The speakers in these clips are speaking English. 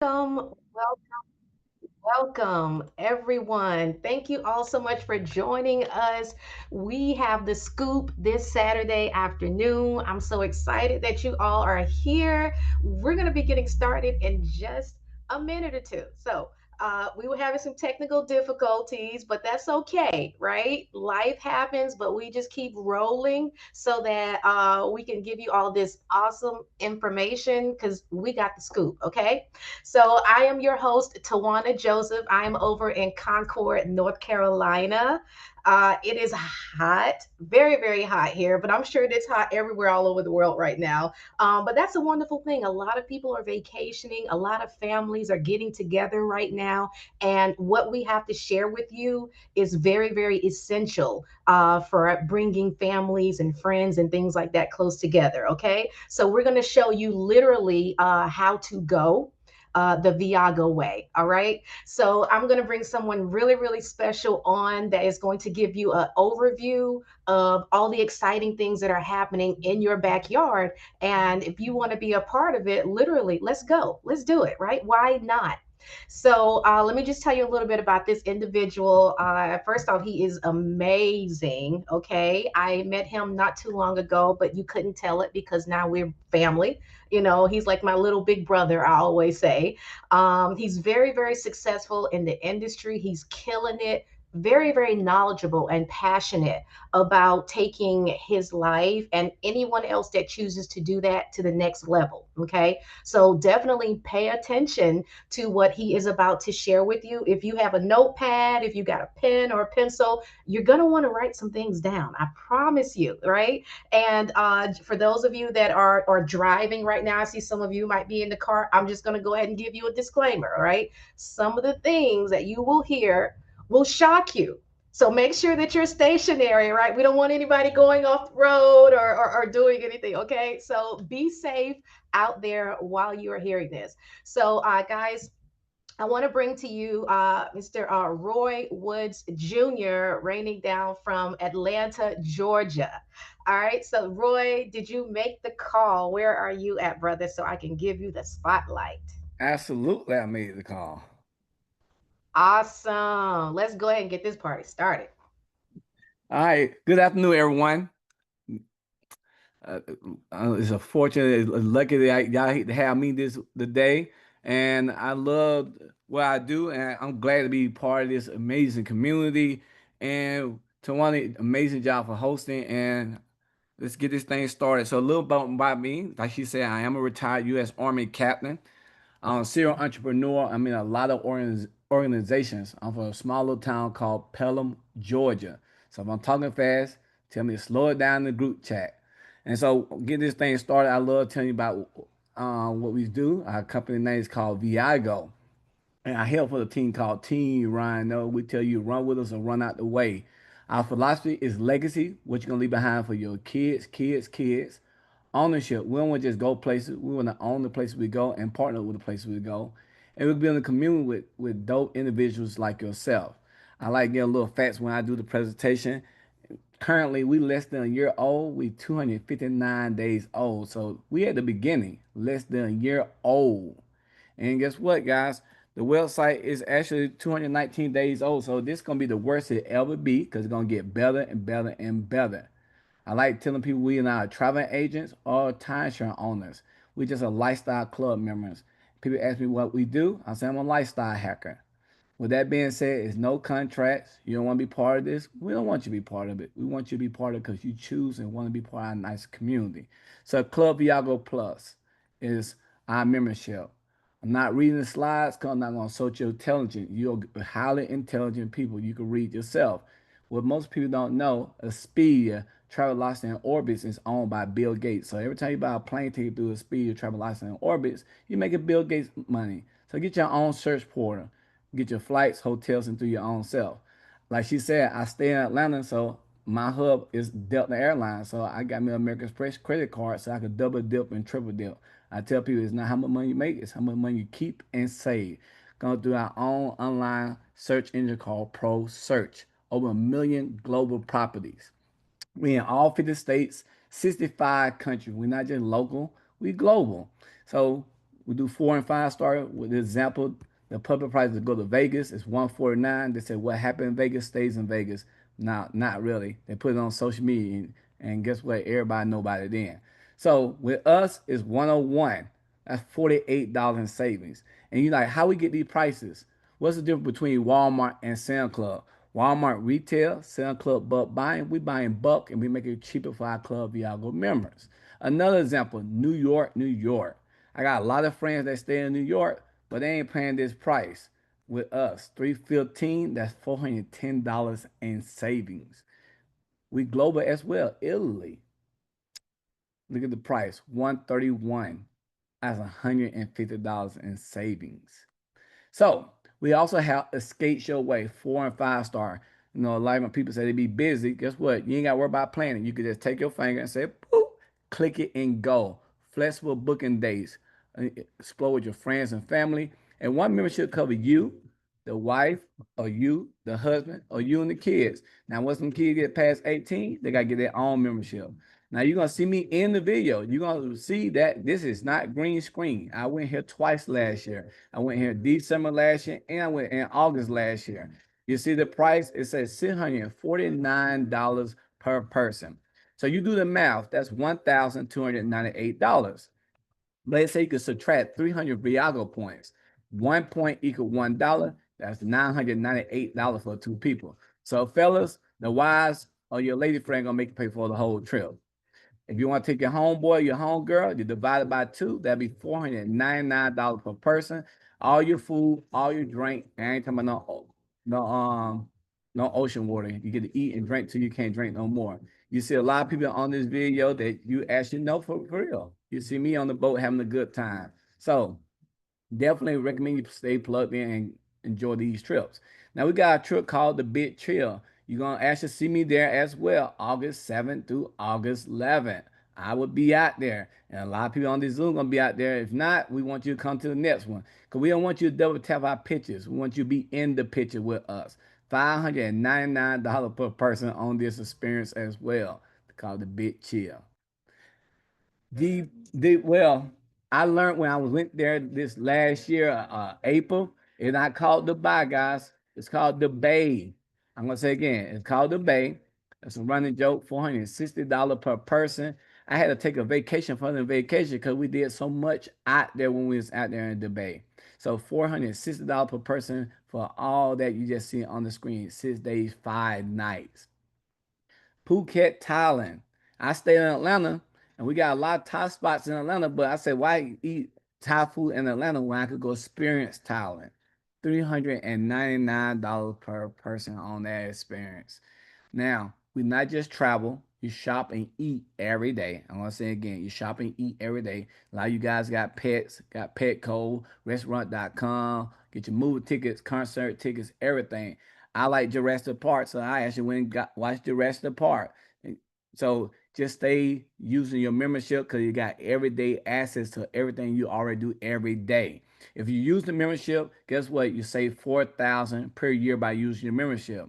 Welcome, welcome, everyone. Thank you all so much for joining us. We have the scoop this Saturday afternoon. I'm so excited that you all are here. We're going to be getting started in just a minute or two. We were having some technical difficulties, but that's okay, right? Life happens, but we just keep rolling so that we can give you all this awesome information because we got the scoop, okay? So I am your host, Tawana Joseph. I am over in Concord, North Carolina. It is hot, very, very hot here, but I'm sure it's hot everywhere all over the world right now. But that's a wonderful thing. A lot of people are vacationing, a lot of families are getting together right now. And what we have to share with you is very, very essential for bringing families and friends and things like that close together. Okay. So we're going to show you literally how to go the Viago way. All right. So I'm going to bring someone really, really special on that is going to give you an overview of all the exciting things that are happening in your backyard. And if you want to be a part of it, literally, let's go. Let's do it. Right. Why not? So let me just tell you a little bit about this individual. First off, he is amazing. Okay. I met him not too long ago, but you couldn't tell it because now we're family. You know, he's like my little big brother, I always say. He's very, very successful in the industry. He's killing it. Very, very knowledgeable and passionate about taking his life and anyone else that chooses to do that to the next level. Okay. So definitely pay attention to what he is about to share with you. If you have a notepad, if you got a pen or a pencil, you're going to want to write some things down. I promise you, right? And for those of you that are driving right now, I see some of you might be in the car. I'm just going to go ahead and give you a disclaimer, all right? Some of the things that you will hear will shock you. So make sure that you're stationary, right? We don't want anybody going off the road or doing anything, okay? So be safe out there while you are hearing this. Guys, I want to bring to you Mr. Roy Woods Jr., raining down from Atlanta, Georgia. All right. So, Roy, did you make the call? Where are you at, brother? So I can give you the spotlight. Absolutely, I made the call. Awesome. Let's go ahead and get this party started. All right. Good afternoon, everyone. Uh, it's a fortunate, it's lucky that y'all to have me this today, and I love what I do, and I'm glad to be part of this amazing community. And Tawana, amazing job for hosting, and let's get this thing started. So a little about me, like she said, I am a retired U.S. Army captain. I'm a serial entrepreneur. I'm in a lot of organizations. I'm from a small little town called Pelham, Georgia. So if I'm talking fast, tell me to slow it down in the group chat. And so get this thing started. I love telling you about what we do. Our company name is called Viago. And I help for the team called Team Rhino. We tell you run with us or run out the way. Our philosophy is legacy, what you're gonna leave behind for your kids, kids, kids. Ownership. We don't want to just go places. We want to own the places we go and partner with the places we go. And we'll be in a community with dope individuals like yourself. I like getting a little facts when I do the presentation. Currently, we less than a year old. We 259 days old. So we at the beginning, less than a year old. And guess what, guys? The website is actually 219 days old. So this is gonna be the worst it ever be because it's gonna get better and better and better. I like telling people we are not travel agents or timeshare owners. We just a lifestyle club members. People ask me what we do. I say I'm a lifestyle hacker. With that being said, it's no contracts. You don't want to be part of this. We don't want you to be part of it. We want you to be part of it because you choose and want to be part of our nice community. So Club Viago Plus is our membership. I'm not reading the slides because I'm not going to social intelligence. You're highly intelligent people. You can read yourself. What most people don't know, Expedia, Travel License and Orbitz is owned by Bill Gates. So every time you buy a plane ticket through Expedia, Travel License and Orbitz, you're making Bill Gates money. So get your own search portal. Get your flights, hotels, and through your own self. Like she said, I stay in Atlanta, so my hub is Delta Airlines. So I got me an American Express credit card so I could double dip and triple dip. I tell people it's not how much money you make, it's how much money you keep and save. Going through our own online search engine called Pro Search. Over 1 million global properties. We in all 50 states, 65 countries. We're not just local, we global. So We do 4 and 5 star. With the example, the public price to go to Vegas is 149. They say what happened in Vegas stays in Vegas. Not really. They put it on social media, and guess what? Everybody know about it then. So with us, it's 101. That's $48 in savings. And you're like, how we get these prices? What's the difference between Walmart and Sam's Club? Walmart retail, Sam's Club bulk buying. We buying bulk and we make it cheaper for our Club Viago members. Another example, New York, New York. I got a lot of friends that stay in New York, but they ain't paying this price with us. 315, that's $410 in savings. We global as well. Italy, look at the price, 131. That's $150 in savings. So we also have Escape Your Way, 4 and 5 star. You know, a lot of people say they be busy. Guess what? You ain't got to worry about planning. You can just take your finger and say, boop, click it and go. Flexible booking days. Explore with your friends and family. And one membership cover you, the wife, or you, the husband, or you and the kids. Now, once some kids get past 18, they got to get their own membership. Now you're gonna see me in the video. You're gonna see that this is not green screen. I went here twice last year. I went here December last year, and I went in August last year. You see the price? It says $649 per person. So you do the math. That's $1,298. Let's say you could subtract 300 Viago points. 1 point equal $1. That's $998 for 2 people. So fellas, the wives or your lady friend gonna make you pay for the whole trip. If you want to take your homeboy, your homegirl, you divide it by 2. That'd be $499 per person. All your food, all your drink. I ain't talking about no ocean water. You get to eat and drink till you can't drink no more. You see a lot of people on this video that you actually know for real. You see me on the boat having a good time. So definitely recommend you stay plugged in and enjoy these trips. Now we got a trip called the Big Chill. You're gonna actually see me there as well, August 7th through August 11th. I will be out there, and a lot of people on this Zoom gonna be out there. If not, we want you to come to the next one because we don't want you to double tap our pictures. We want you to be in the picture with us. $599 per person on this experience as well, called the Big Chill. Well, I learned when I went there this last year, April, it's not called the Bay, guys. It's called the Bay. I'm gonna say again, it's called the Bay. It's a running joke, $460 per person. I had to take a vacation from the vacation because we did so much out there when we was out there in the Bay. So $460 per person for all that you just see on the screen, 6 days, 5 nights. Phuket, Thailand. I stay in Atlanta, and we got a lot of Thai spots in Atlanta. But I said, why eat Thai food in Atlanta when I could go experience Thailand? $399 per person on that experience. Now, we not just travel, you shop and eat every day. I'm gonna say again, you shop and eat every day. A lot of you guys got pets, got Petco, restaurant.com, get your movie tickets, concert tickets, everything. I like Jurassic Park, so I actually went and watched Jurassic Park. So just stay using your membership because you got everyday access to everything you already do every day. If you use the membership, guess what? You save 4,000 per year by using your membership.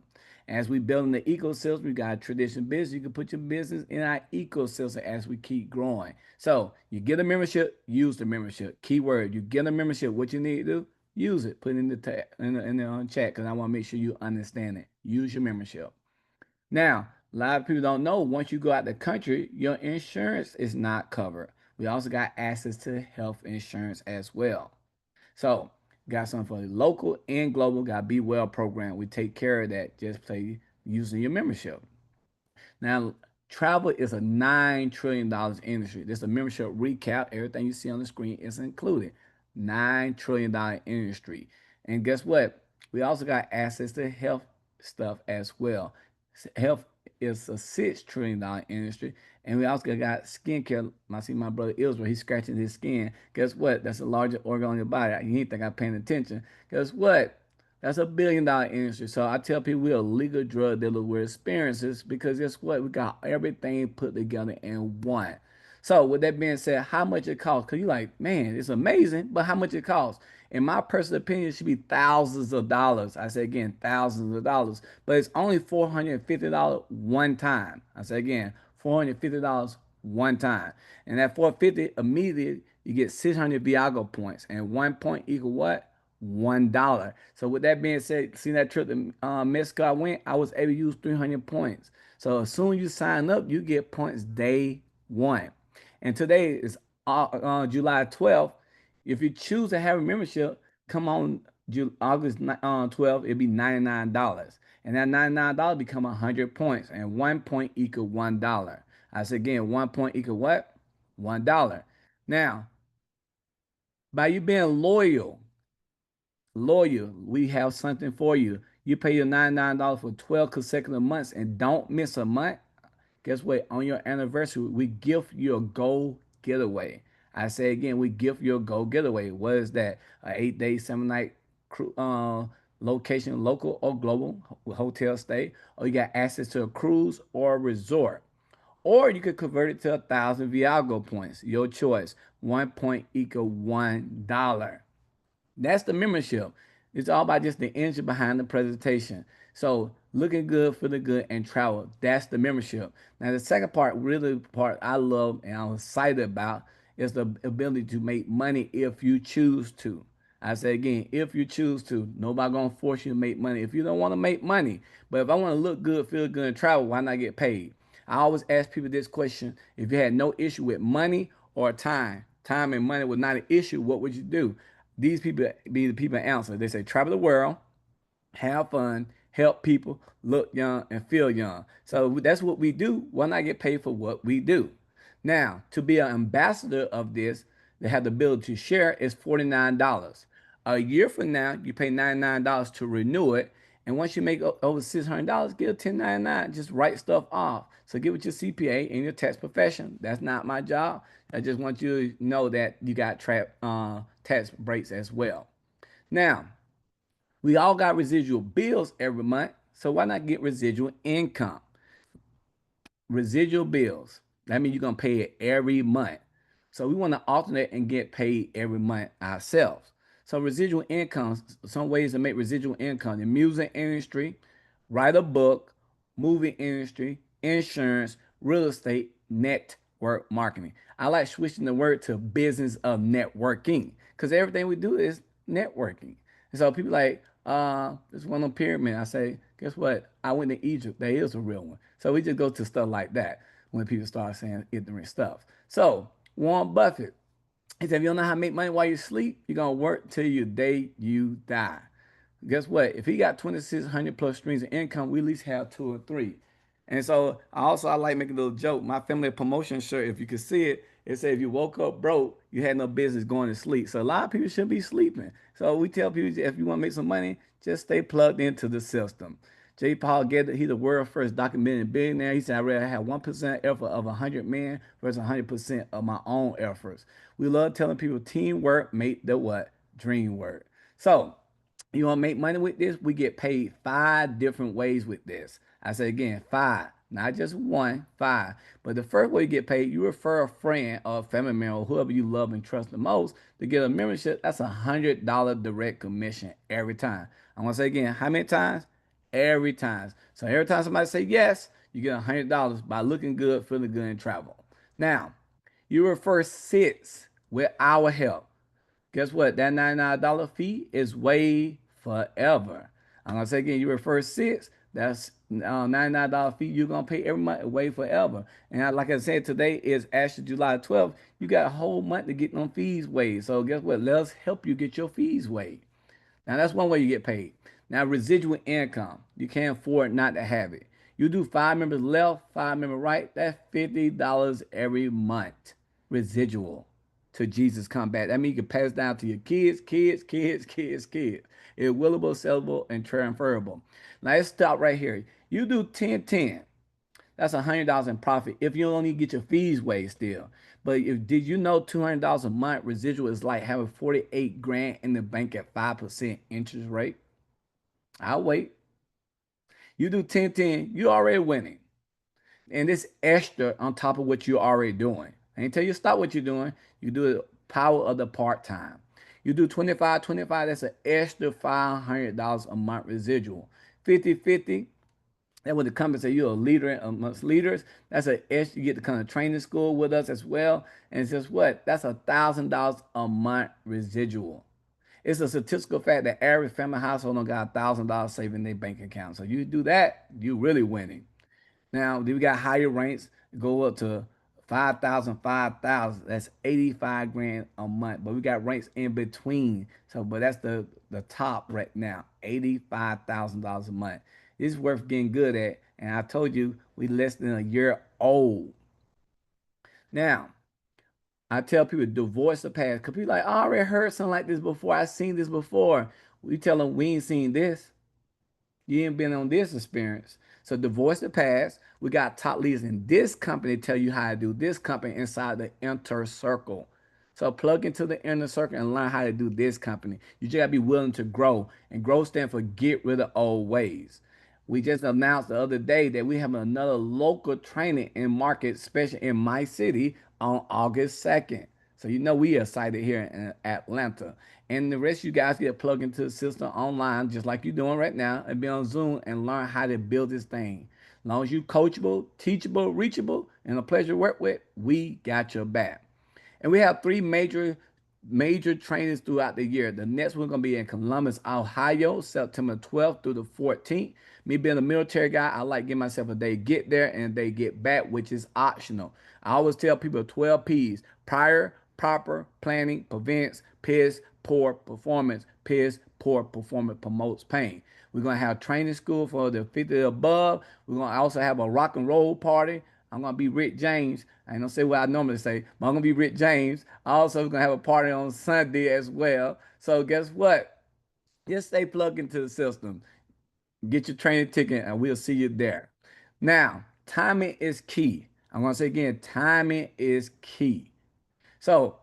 As we building the ecosystem, we got a tradition business. You can put your business in our ecosystem as we keep growing. So you get a membership, use the membership. Keyword: you get a membership. What you need to do? Use it. Put it in the chat because I want to make sure you understand it. Use your membership. Now, a lot of people don't know once you go out the country, your insurance is not covered. We also got access to health insurance as well. So, got something for the local and global. Got Be Well program. We take care of that. Just play using your membership. Now, travel is a $9 trillion industry. This is a membership recap. Everything you see on the screen is included. $9 trillion industry. And guess what? We also got access to health stuff as well. Health is a $6 trillion industry. And we also got skincare. I see my brother Israel, he's scratching his skin. Guess what? That's the largest organ on your body. You didn't think I'm paying attention. Guess what? That's a $1 billion industry. So I tell people we're a legal drug dealer with experiences because guess what? We got everything put together in one. So with that being said, how much it costs? Because you're like, man, it's amazing, but how much it costs? In my personal opinion, it should be thousands of dollars. I say again, thousands of dollars, but it's only $450 one time. I say again, $450 one time. And that 450 immediately you get 600 Viago points, and 1 point equal what? $1. So with that being said, see that trip to Mexico I went, I was able to use 300 points. So as soon as you sign up, you get points day one. And today is July 12th. If you choose to have a membership, come on August 12th, it'll be $99. And that $99 become 100 points. And 1 point equal $1. I said again, 1 point equal what? $1. Now, by you being loyal, we have something for you. You pay your $99 for 12 consecutive months and don't miss a month. Guess what? On your anniversary, we gift you a gold getaway. I say again, we gift you a gold getaway. What is that? An 8 day, 7 night location, local or global hotel stay, or you got access to a cruise or a resort. Or you could convert it to 1,000 Viago points. Your choice. 1 point equal $1. That's the membership. It's all about just the energy behind the presentation. So looking good, feeling good, and travel. That's the membership. Now the second part, really part I love and I'm excited about, is the ability to make money if you choose to. I say again, if you choose to, nobody gonna force you to make money. If you don't want to make money, but if I want to look good, feel good, and travel, why not get paid? I always ask people this question: if you had no issue with money or time and money was not an issue, what would you do? These people be the people answer. They say travel the world, have fun, help people, look young, and feel young. So that's what we do. Why not get paid for what we do? Now, to be an ambassador of this, they have the ability to share is $49. A year from now, you pay $99 to renew it. And once you make over $600, get a 1099. Just write stuff off. So get with your CPA and your tax profession. That's not my job. I just want you to know that you got tax breaks as well. Now, we all got residual bills every month, so why not get residual income? Residual bills. That means you're gonna pay it every month. So we want to alternate and get paid every month ourselves. So residual income, some ways to make residual income: the music industry, write a book, movie industry, insurance, real estate, network marketing. I like switching the word to business of networking because everything we do is networking. And so people like, this one on pyramid. I say, guess what? I went to Egypt. There is a real one. So we just go to stuff like that when people start saying ignorant stuff. So Warren Buffett, he said, if you don't know how to make money while you sleep, you're gonna work till your day you die. Guess what? If he got 2,600 plus streams of income, we at least have two or three. And so I like making a little joke. My family promotion shirt, if you could see it, it said if you woke up broke, you had no business going to sleep. So a lot of people should be sleeping. So we tell people if you want to make some money, just stay plugged into the system. J. Paul Getty, he's the world's first documented billionaire. He said, I'd rather have 1% effort of 100 men versus 100% of my own efforts. We love telling people teamwork make the what? Dream work. So you want to make money with this? We get paid 5 different ways with this. I say again, 5, not just one, 5. But the first way you get paid, you refer a friend or a family member or whoever you love and trust the most to get a membership. That's $100 direct commission every time. I'm gonna say again, how many times? Every time. So every time somebody say yes, you get $100 by looking good, feeling good, and travel. Now, you refer 6 with our help. Guess what? That $99 fee is way forever. I'm gonna say again, you refer 6, that's $99 fee you're gonna pay every month way forever. And like I said, today is actually July 12th. You got a whole month to get them fees waived. So guess what? Let us help you get your fees waived. Now that's one way you get paid. Now residual income, you can't afford not to have it. You do 5 members left, 5 members right. That's $50 every month. Residual to Jesus come back. That means you can pass it down to your kids. It's willable, sellable, and transferable. Now let's stop right here. You do 10-10. That's $100 in profit if you only get your fees waived still. But if did you know $200 a month residual is like having 48 grand in the bank at 5% interest rate? I'll wait. You do 10-10, you already winning. And this extra on top of what you're already doing. Until you stop what you're doing, you do the power of the part-time. You do 25-25, that's an extra $500 a month residual. 50-50, And when the company say you're a leader amongst leaders, that's a S. You get to come to training school with us as well. And it's just what? That's $1,000 a month residual. It's a statistical fact that every family household don't got $1,000 saved in their bank account. So you do that, you really winning. Now, we got higher ranks go up to 5,000, 5,000. That's 85 grand a month. But we got ranks in between. So, but that's the top right now, $85,000 a month. This is worth getting good at. And I told you we less than a year old. Now, I tell people divorce the past. Cause people like, I already heard something like this before. I seen this before. We tell them we ain't seen this. You ain't been on this experience. So divorce the past. We got top leaders in this company tell you how to do this company inside the inner circle. So plug into the inner circle and learn how to do this company. You just gotta be willing to grow. And grow stands for get rid of old ways. We just announced the other day that we have another local training in market, especially in my city, on August 2nd. So you know we are excited here in Atlanta. And the rest of you guys get plugged into the system online, just like you're doing right now, and be on Zoom and learn how to build this thing. As long as you coachable, teachable, reachable, and a pleasure to work with, we got your back. And we have three major trainings throughout the year. The next one's gonna be in Columbus, Ohio, September 12th through the 14th. Me being a military guy, I like give myself a day get there and a day get back, which is optional. I always tell people 12 P's: prior, proper, planning, prevents, piss, poor performance, piss, poor performance promotes pain. We're gonna have training school for the 50 above. We're gonna also have a rock and roll party. I'm gonna be Rick James. I ain't gonna say what I normally say, but I'm gonna be Rick James. Also gonna have a party on Sunday as well. So guess what? Just stay plugged into the system. Get your training ticket, and we'll see you there. Now, timing is key. I'm gonna say again, timing is key. So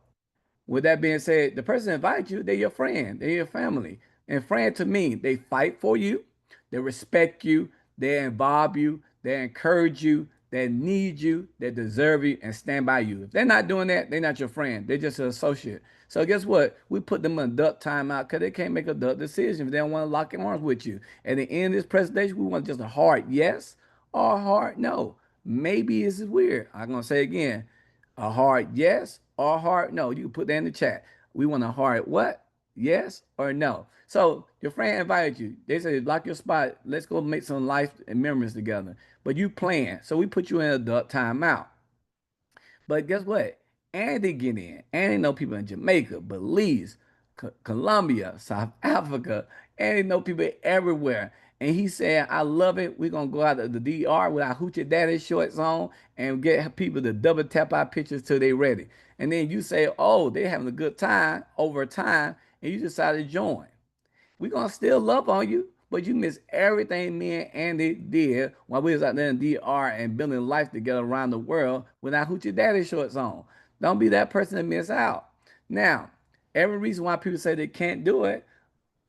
with that being said, the person invites you, they're your friend, they're your family. And friend to me, they fight for you, they respect you, they involve you, they encourage you, they need you, they deserve you, and stand by you. If they're not doing that, they're not your friend. They're just an associate. So guess what? We put them in adult timeout because they can't make adult decision if they don't want to lock arms with you. At the end of this presentation, we want just a hard yes or a hard no. Maybe this is weird. I'm gonna say again, a hard yes or a hard no. You can put that in the chat. We want a hard what? Yes or no. So your friend invited you. They say block your spot. Let's go make some life and memories together. But you plan. So we put you in adult timeout. But guess what? Andy get in. Andy know people in Jamaica, Belize, Colombia, South Africa. Andy know people everywhere. And he said, I love it. We're going to go out to the DR with our Hoochie Daddy shorts on and get people to double tap our pictures till they ready. And then you say, oh, they're having a good time over time, and you decide to join. We're gonna still love on you, but you miss everything me and Andy did while we was out there in DR and building life together around the world without Hoochie Daddy shorts on. Don't be that person to miss out. Now, every reason why people say they can't do it,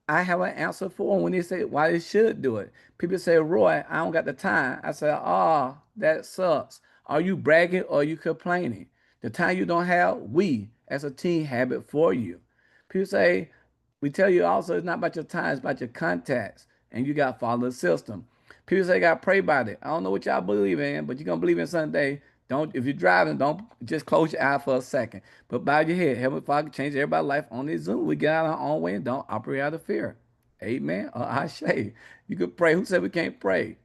I have an answer for them when they say why they should do it. People say, Roy, I don't got the time. I say, oh, that sucks. Are you bragging or are you complaining? The time you don't have, we as a team have it for you. People say, we tell you also it's not about your time, it's about your contacts. And you got to follow the system. People say, got to pray about it. I don't know what y'all believe in, but you're going to believe in Sunday. Don't, if you're driving, don't just close your eye for a second. But bow your head. Heavenly Father, change everybody's life on this Zoom. We get out our own way and don't operate out of fear. Amen. Or I say, you could pray. Who said we can't pray?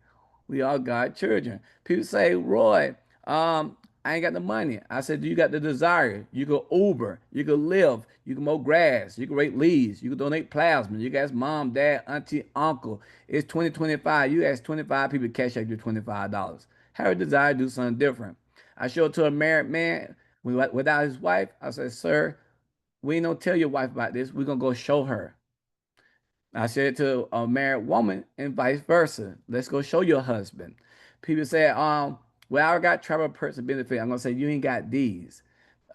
We are God children. People say, Roy, I ain't got the money. I said, do you got the desire? You can Uber, you can live, you can mow grass, you can rate leaves, you can donate plasma. You guys, mom, dad, auntie, uncle. It's 2025. You ask 25 people to cash out your $25. Have a desire to do something different. I showed it to a married man without his wife. I said, sir, we ain't gonna tell your wife about this. We're gonna go show her. I said to a married woman and vice versa. Let's go show your husband. People say, well, I got travel perks and benefit. I'm gonna say you ain't got these.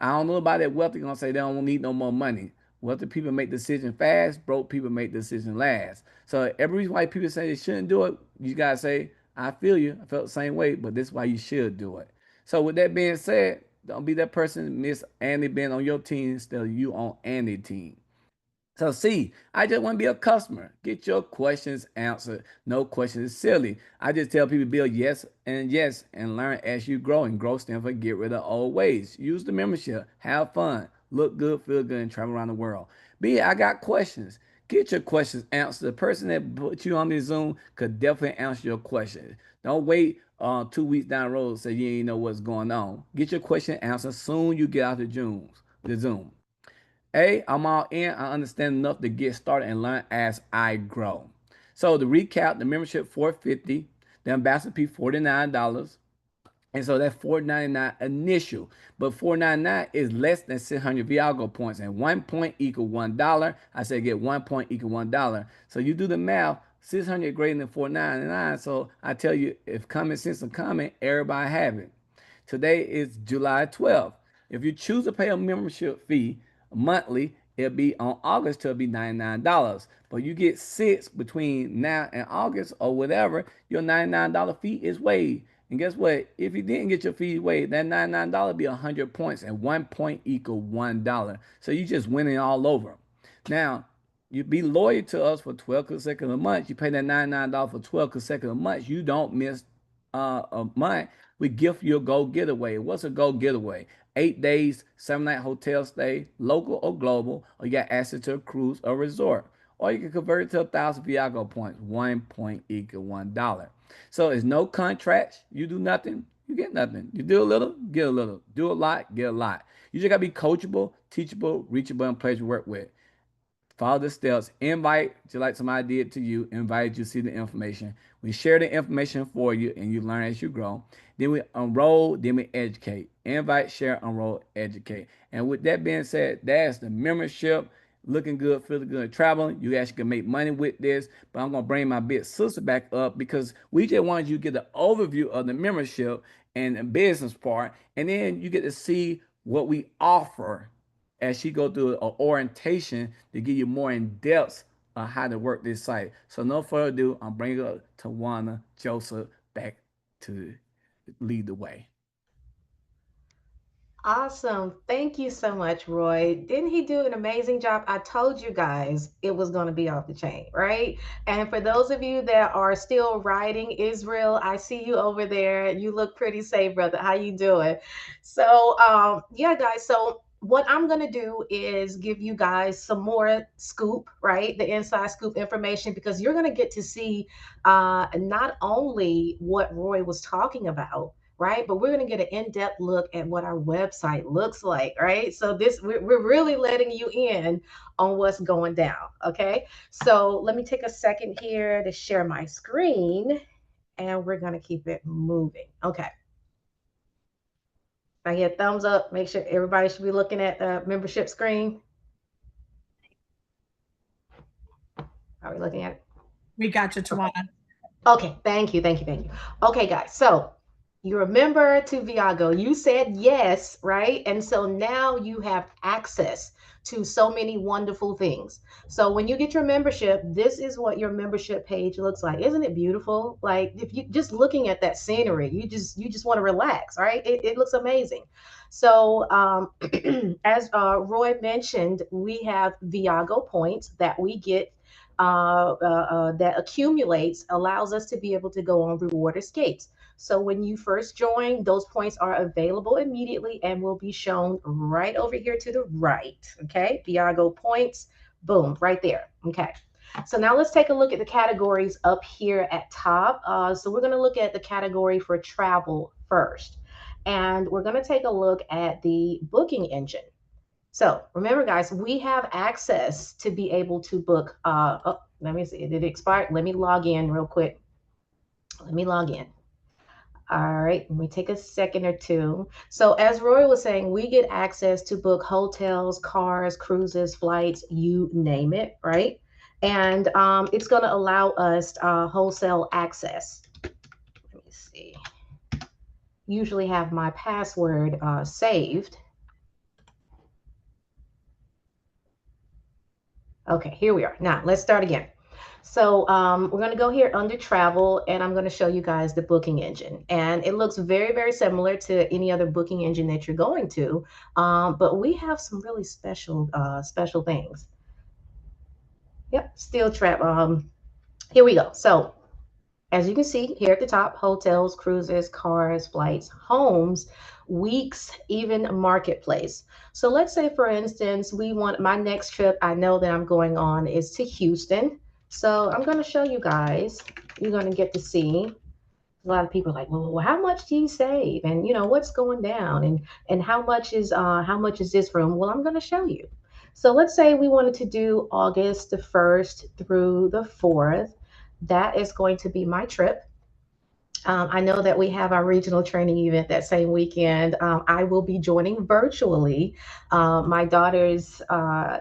I don't know about that wealthy gonna say they don't need no more money. Wealthy people make decisions fast, broke people make decisions last. So every reason why people say they shouldn't do it, you gotta say, I feel you. I felt the same way, but this is why you should do it. So with that being said, don't be that person, Miss Andy being on your team instead of you on Andy team. So see, I just want to be a customer. Get your questions answered. No question is silly. I just tell people build yes and learn as you grow. And grow stands for get rid of old ways. Use the membership. Have fun. Look good, feel good, and travel around the world. B, I got questions. Get your questions answered. The person that put you on the Zoom could definitely answer your question. Don't wait 2 weeks down the road and say you ain't know what's going on. Get your question answered soon you get out the Zoom. I'm all in. I understand enough to get started and learn as I grow. So to recap, the membership $450, the ambassador fee $49. And so that's $499 initial. But $499 is less than 600 Viago points. And 1 point equal $1. I said get 1 point equal $1. So you do the math, 600 greater than 499. So I tell you, if common sense is common, everybody have it. Today is July 12th. If you choose to pay a membership fee monthly, it'll be on August till it'll be $99. But you get six between now and August or whatever, your $99 fee is waived. And guess what? If you didn't get your fee waived, that $99 be 100 points, and 1 point equal $1. So you just winning all over. Now, you be loyal to us for 12 consecutive months. You pay that $99 for 12 consecutive months. You don't miss a month. We gift you a Go Getaway. What's a Go Getaway? 8 days, 7 night hotel stay, local or global, or you got access to a cruise or resort. Or you can convert it to 1,000 Viago points. 1 point equal $1. So it's no contracts. You do nothing, you get nothing. You do a little, get a little. Do a lot, get a lot. You just gotta be coachable, teachable, reachable, and pleasure to work with. Follow the steps. Invite, just like somebody did to you, invite you to see the information. We share the information for you and you learn as you grow. Then we enroll, then we educate. Invite, share, enroll, educate. And with that being said, that's the membership. Looking good, feeling good, traveling. You actually can make money with this. But I'm gonna bring my big sister back up because we just wanted you to get the overview of the membership and the business part, and then you get to see what we offer as she go through an orientation to give you more in depth on how to work this site. So no further ado, I'm bringing up Tawana Joseph back to lead the way. Awesome. Thank you so much, Roy. Didn't he do an amazing job? I told you guys it was going to be off the chain, right? And for those of you that are still riding Israel, I see you over there. You look pretty safe, brother. How you doing? So, yeah, guys. So what I'm going to do is give you guys some more scoop, right? The inside scoop information, because you're going to get to see not only what Roy was talking about, right? But we're going to get an in-depth look at what our website looks like, right? So this we're really letting you in on what's going down, okay? So let me take a second here to share my screen and we're going to keep it moving. Okay. I get thumbs up. Make sure everybody should be looking at the membership screen. Are we looking at it? We got you, Tawana. Okay, thank you, thank you, thank you. Okay, guys, so you remember to Viago, you said yes, right? And so now you have access to so many wonderful things. So when you get your membership, this is what your membership page looks like. Isn't it beautiful? Like if you just looking at that scenery, you just want to relax, right? It looks amazing. So as Roy mentioned, we have Viago points that we get that accumulates, allows us to be able to go on reward escapes. So when you first join, those points are available immediately and will be shown right over here to the right. Okay, Viago points, boom, right there. Okay. So now let's take a look at the categories up here at top. So we're going to look at the category for travel first. And we're going to take a look at the booking engine. So remember, guys, we have access to be able to book. Oh, let me see. Did it expire? Let me log in real quick. Let me log in. All right, let me take a second or two. So as Roy was saying, we get access to book hotels, cars, cruises, flights, you name it, right? And it's going to allow us wholesale access. Let me see. Usually have my password saved. Okay, here we are. Now let's start again. So we're going to go here under travel and I'm going to show you guys the booking engine. And it looks very, very similar to any other booking engine that you're going to. But we have some really special things. Yep, steel trap. Here we go. So as you can see here at the top, hotels, cruises, cars, flights, homes, weeks, even marketplace. So let's say, for instance, we want my next trip I know that I'm going on is to Houston. So I'm going to show you guys. You're going to get to see. A lot of people are like, well, how much do you save? And what's going down? And how much is this room? Well, I'm going to show you. So let's say we wanted to do August the 1st through the 4th. That is going to be my trip. I know that we have our regional training event that same weekend. I will be joining virtually. My daughters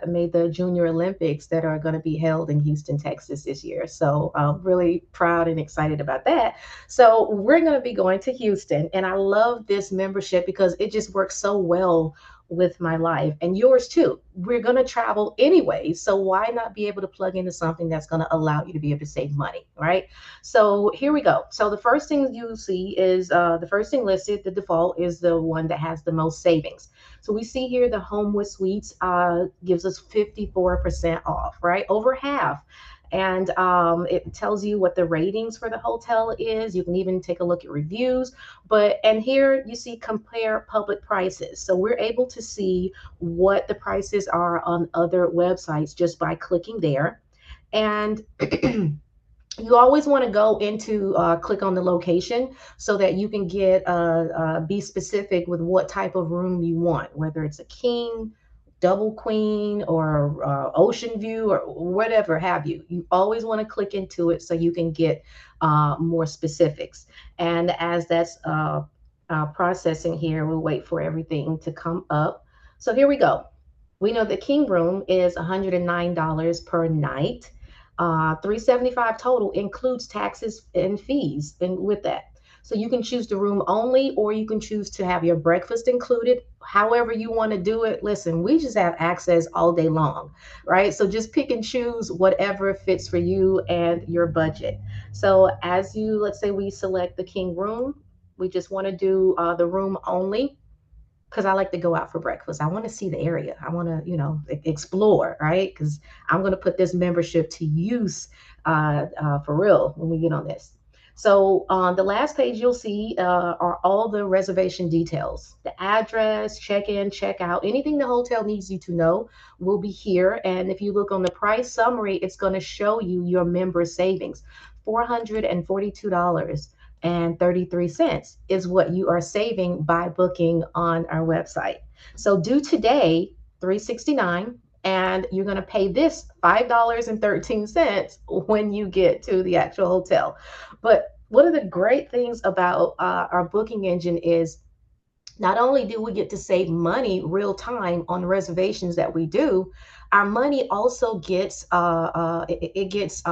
made the Junior Olympics that are going to be held in Houston, Texas this year. So I'm really proud and excited about that. So we're going to be going to Houston. And I love this membership because it just works so well with my life and yours too. We're going to travel anyway. So why not be able to plug into something that's going to allow you to be able to save money, right? So here we go. So the first thing you see is the first thing listed, the default is the one that has the most savings. So we see here the Homewood Suites gives us 54% off, right? Over half. And it tells you what the ratings for the hotel is. You can even take a look at reviews. And here you see compare public prices. So we're able to see what the prices are on other websites just by clicking there. And you always want to go into click on the location so that you can be specific with what type of room you want, whether it's a king, double queen, or ocean view, or whatever have you. You always want to click into it so you can get more specifics. And as that's processing here, we'll wait for everything to come up. So here we go. We know the king room is $109 per night. 375 total includes taxes and fees and with that. So you can choose the room only, or you can choose to have your breakfast included. However you want to do it. Listen, we just have access all day long, right? So just pick and choose whatever fits for you and your budget. So let's say we select the king room, we just want to do the room only because I like to go out for breakfast. I want to see the area. I want to, explore, right? Because I'm going to put this membership to use for real when we get on this. So on the last page, you'll see are all the reservation details, the address, check-in, check-out, anything the hotel needs you to know will be here. And if you look on the price summary, it's going to show you your member savings, $442.33 is what you are saving by booking on our website. So due today, 369, and you're going to pay this $5.13 when you get to the actual hotel. But one of the great things about our booking engine is not only do we get to save money real time on reservations that we do, our money also gets it gets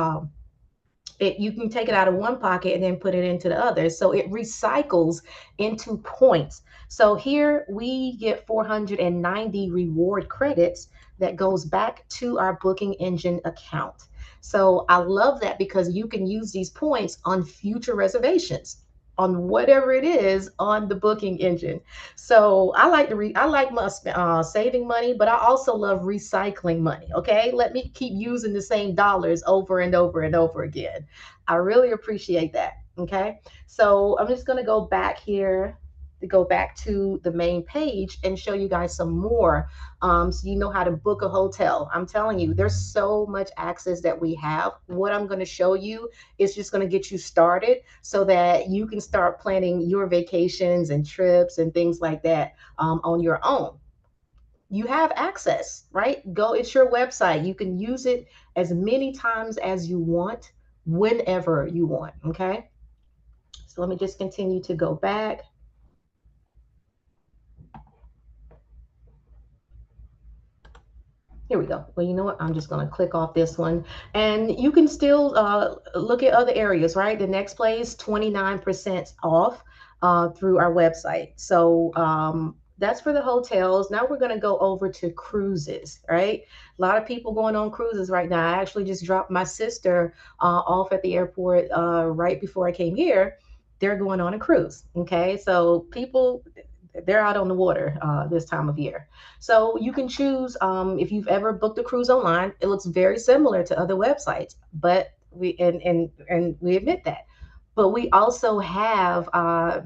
you can take it out of one pocket and then put it into the other. So it recycles into points. So here we get 490 reward credits that goes back to our booking engine account. So I love that because you can use these points on future reservations on whatever it is on the booking engine. So I like saving money, but I also love recycling money. Okay, let me keep using the same dollars over and over and over again. I really appreciate that. Okay, so I'm just gonna go back here to go back to the main page and show you guys some more, so you know how to book a hotel. I'm telling you, there's so much access that we have. What I'm going to show you is just going to get you started so that you can start planning your vacations and trips and things like that on your own. You have access, right? Go, it's your website. You can use it as many times as you want, whenever you want. Okay. So let me just continue to go back. Here we go. Well, you know what? I'm just going to click off this one. And you can still look at other areas, right? The next place, 29% off through our website. So that's for the hotels. Now we're going to go over to cruises, right? A lot of people going on cruises right now. I actually just dropped my sister off at the airport right before I came here. They're going on a cruise. Okay. So people, they're out on the water this time of year. So you can choose if you've ever booked a cruise online. It looks very similar to other websites, but we admit that. But we also have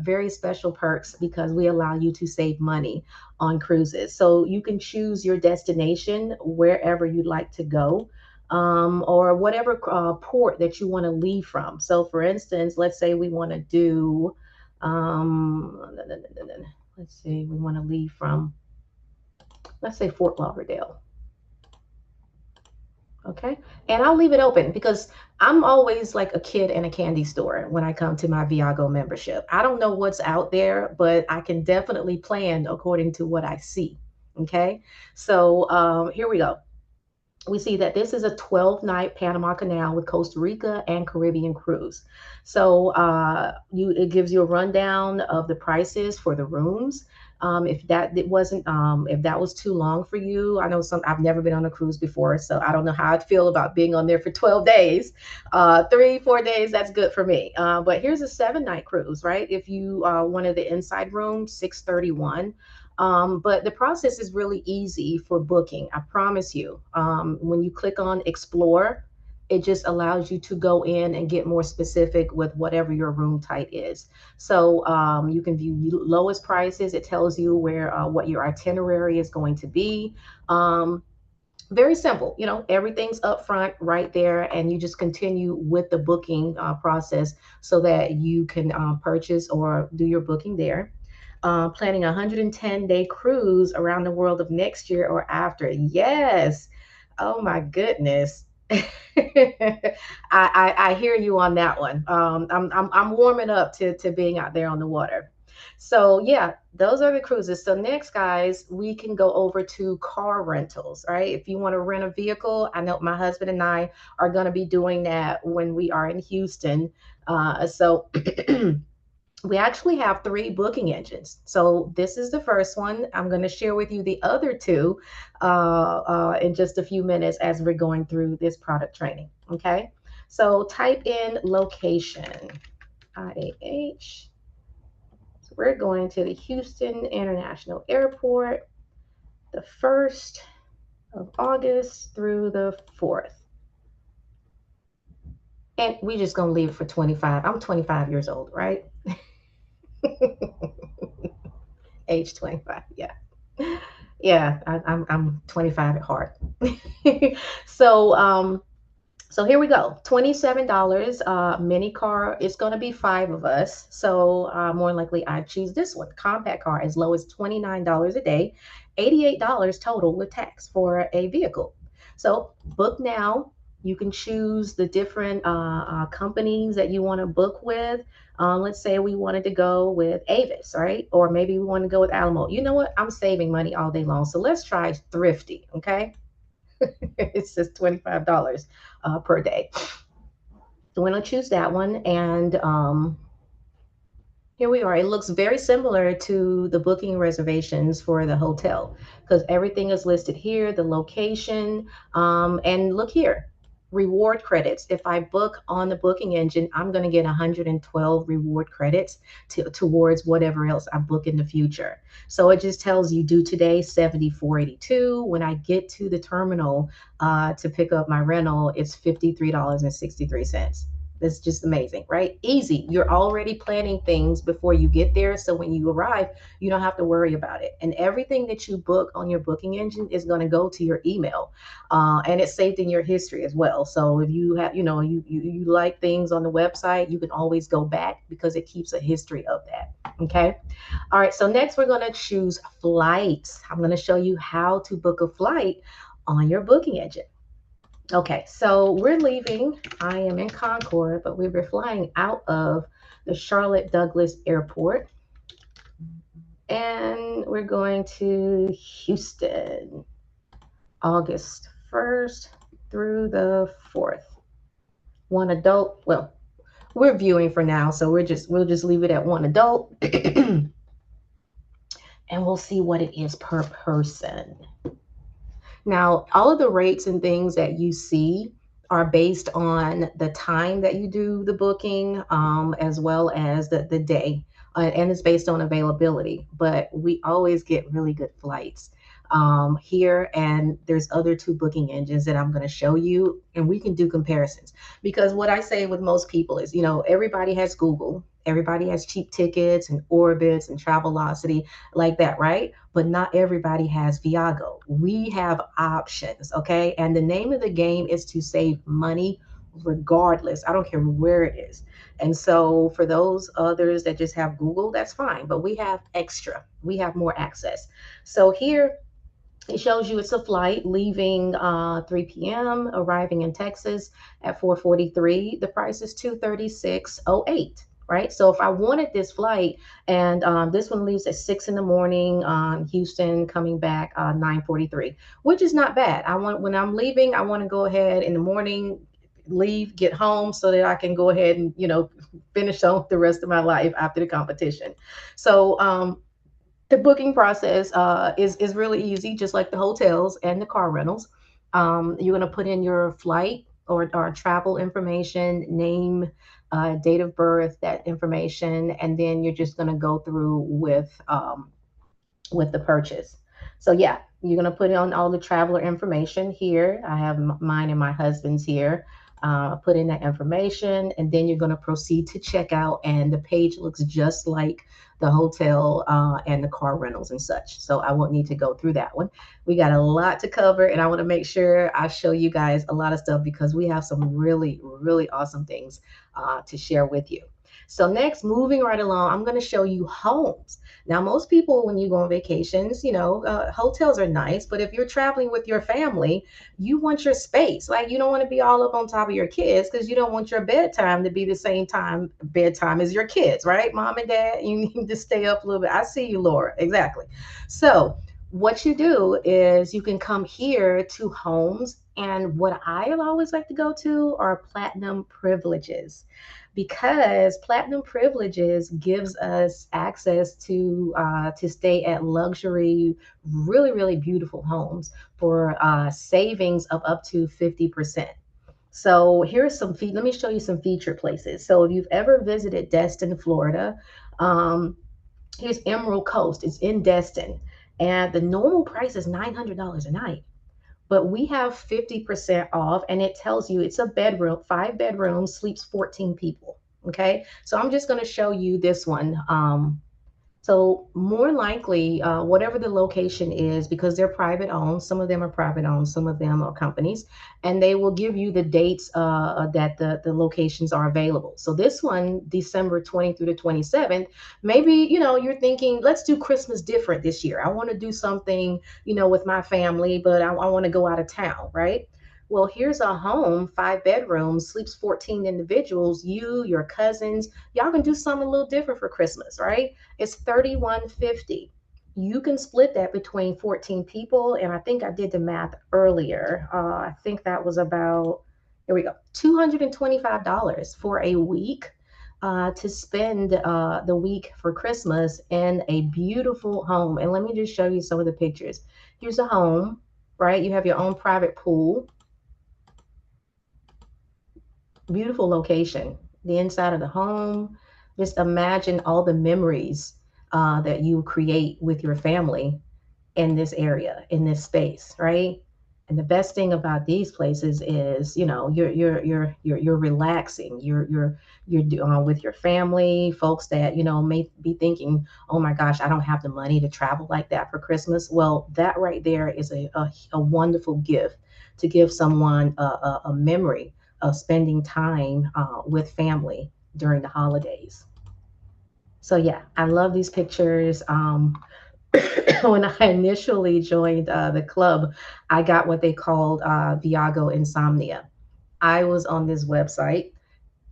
very special perks because we allow you to save money on cruises. So you can choose your destination wherever you'd like to go, or whatever port that you want to leave from. So, for instance, let's say we want to do, um, let's see, we want to leave from, let's say, Fort Lauderdale. Okay. And I'll leave it open because I'm always like a kid in a candy store when I come to my Viago membership. I don't know what's out there, but I can definitely plan according to what I see. Okay. So here we go. We see that this is a 12-night Panama Canal with Costa Rica and Caribbean cruise. So it gives you a rundown of the prices for the rooms. If that it wasn't if that was too long for you, I know some I've never been on a cruise before, so I don't know how I'd feel about being on there for 12 days. 3, 4 days, that's good for me. But here's a 7-night cruise, right? If you wanted the inside room, 631. But the process is really easy for booking. I promise you. When you click on explore, it just allows you to go in and get more specific with whatever your room type is. So you can view lowest prices. It tells you where what your itinerary is going to be. Um, Very simple. Everything's up front right there, and you just continue with the booking process so that you can purchase or do your booking there. Planning a 110-day cruise around the world of next year or after. Yes. Oh my goodness. I hear you on that one. I'm warming up to being out there on the water. So yeah, those are the cruises. So next, guys, we can go over to car rentals. Right? If you want to rent a vehicle, I know my husband and I are going to be doing that when we are in Houston. So we actually have 3 booking engines. So this is the first one. I'm going to share with you the other two in just a few minutes as we're going through this product training. Okay. So type in location, IAH. So we're going to the Houston International Airport, the 1st of August through the 4th. And we just going to leave it for 25. I'm 25 years old, right? Age 25. Yeah. Yeah, I'm 25 at heart. so so here we go. $27 mini car. It's going to be 5 of us. So more than likely I choose this one. Compact car as low as $29 a day, $88 total with tax for a vehicle. So book now. You can choose the different companies that you want to book with. Let's say we wanted to go with Avis, right? Or maybe we want to go with Alamo. You know what? I'm saving money all day long. So let's try Thrifty, okay? It says $25 per day. So we're going to choose that one. And here we are. It looks very similar to the booking reservations for the hotel because everything is listed here, the location. And look here, reward credits. If I book on the booking engine, I'm going to get 112 reward credits towards whatever else I book in the future. So it just tells you due today, 74.82. When I get to the terminal to pick up my rental, it's $53.63. That's just amazing, right? Easy. You're already planning things before you get there. So when you arrive, you don't have to worry about it. And everything that you book on your booking engine is going to go to your email. And it's saved in your history as well. So if you have, you like things on the website, you can always go back because it keeps a history of that. Okay. All right. So next we're going to choose flights. I'm going to show you how to book a flight on your booking engine. Okay, so we're leaving. I am in Concord, but we were flying out of the Charlotte Douglas Airport. And we're going to Houston, August 1st through the 4th. One adult, well, we're viewing for now, so we'll just leave it at one adult. And we'll see what it is per person. Now, all of the rates and things that you see are based on the time that you do the booking, as well as the day. and it's based on availability. But we always get really good flights here, and there's other two booking engines that I'm going to show you, and we can do comparisons. Because what I say with most people is, everybody has Google, everybody has cheap tickets and Orbitz and Travelocity like that, right? But not everybody has Viago. We have options, okay? And the name of the game is to save money regardless. I don't care where it is. And so for those others that just have Google, that's fine. But we have extra, we have more access. So here it shows you it's a flight leaving 3 p.m., arriving in Texas at 4:43. The price is 236.08. Right. So if I wanted this flight, and this one leaves at 6 in the morning, Houston, coming back 9:43, which is not bad. When I'm leaving, I want to go ahead in the morning, leave, get home so that I can go ahead and, finish on the rest of my life after the competition. So the booking process is really easy, just like the hotels and the car rentals. You're going to put in your flight or travel information, name, date of birth, that information, and then you're just going to go through with the purchase. So yeah, you're gonna put on all the traveler information here. I have mine and my husband's here. Put in that information, and then you're gonna proceed to checkout, and the page looks just like the hotel and the car rentals and such. So I won't need to go through that one. We got a lot to cover, and I want to make sure I show you guys a lot of stuff because we have some really, really awesome things to share with you. So next, moving right along, I'm going to show you homes. Now, most people, when you go on vacations, hotels are nice, but if you're traveling with your family, you want your space. Like, you don't want to be all up on top of your kids because you don't want your bedtime to be the same time bedtime as your kids, right? Mom and dad, you need to stay up a little bit. I see you, Laura. Exactly. So, what you do is you can come here to homes, and what I always like to go to are platinum privileges, because platinum privileges gives us access to stay at luxury, really, really beautiful homes for savings of up to 50%. So here's let me show you some featured places. So if you've ever visited Destin, Florida, um, here's Emerald Coast. It's in Destin, and the normal price is $900 a night, but we have 50% off, and it tells you it's a bedroom, 5 bedrooms, sleeps 14 people. Okay, so I'm just going to show you this one. So more likely, whatever the location is, because they're private owned, some of them are private owned, some of them are companies, and they will give you the dates that the locations are available. So this one, December 20 through the 27th, maybe, you're thinking, let's do Christmas different this year. I want to do something, with my family, but I want to go out of town, right? Well, here's a home, 5 bedrooms, sleeps 14 individuals, you, your cousins, y'all can do something a little different for Christmas, right? It's 3150. You can split that between 14 people, and I think I did the math earlier. I think that was about, here we go, $225 for a week to spend the week for Christmas in a beautiful home. And let me just show you some of the pictures. Here's a home, right? You have your own private pool, beautiful location, the inside of the home. Just imagine all the memories that you create with your family in this area, in this space, right? And the best thing about these places is, you're relaxing. You're with your family, folks that may be thinking, oh my gosh, I don't have the money to travel like that for Christmas. Well, that right there is a wonderful gift to give someone a memory of spending time with family during the holidays. So yeah, I love these pictures. When I initially joined the club, I got what they called Viago Insomnia. I was on this website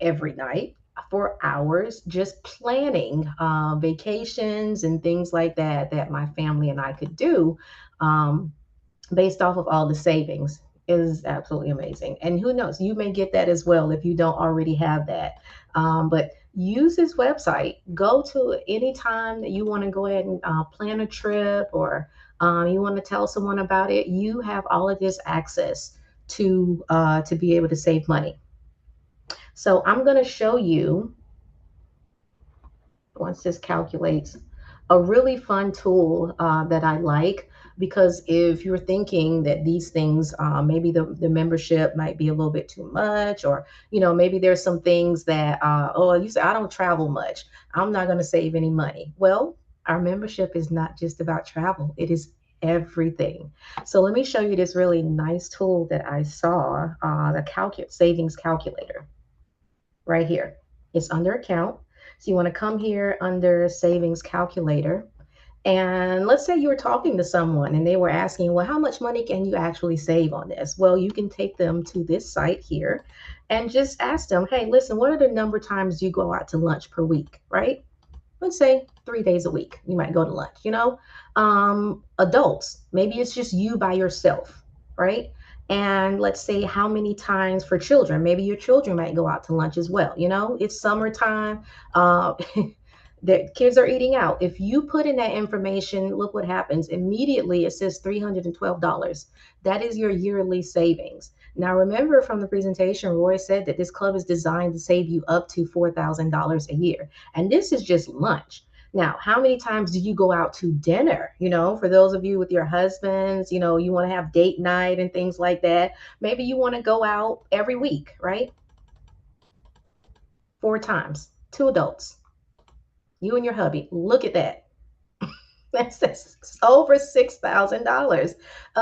every night for hours, just planning vacations and things like that that my family and I could do. Um, Based off of all the savings. Is absolutely amazing. And who knows, you may get that as well if you don't already have that. But use this website. Go to any time that you want to go ahead and plan a trip, or you want to tell someone about it. You have all of this access to be able to save money. So I'm going to show you once this calculates, a really fun tool that I like, because if you're thinking that these things, maybe the membership might be a little bit too much, or maybe there's some things that, oh, you say I don't travel much, I'm not going to save any money. Well, our membership is not just about travel, it is everything. So let me show you this really nice tool that I saw, the savings calculator right here. It's under account. So you want to come here under savings calculator. And let's say you were talking to someone and they were asking, well, how much money can you actually save on this? Well, you can take them to this site here and just ask them, hey, listen, what are the number of times you go out to lunch per week, right? Let's say 3 days a week, you might go to lunch, adults, maybe it's just you by yourself, right? And let's say how many times for children, maybe your children might go out to lunch as well. It's summertime. uh, that kids are eating out. If you put in that information, look what happens. Immediately it says $312. That is your yearly savings. Now, remember from the presentation, Roy said that this club is designed to save you up to $4,000 a year. And this is just lunch. Now, how many times do you go out to dinner? For those of you with your husbands, you want to have date night and things like that. Maybe you want to go out every week, right? 4 times, two adults, you and your hubby. Look at that. That's over $6,000.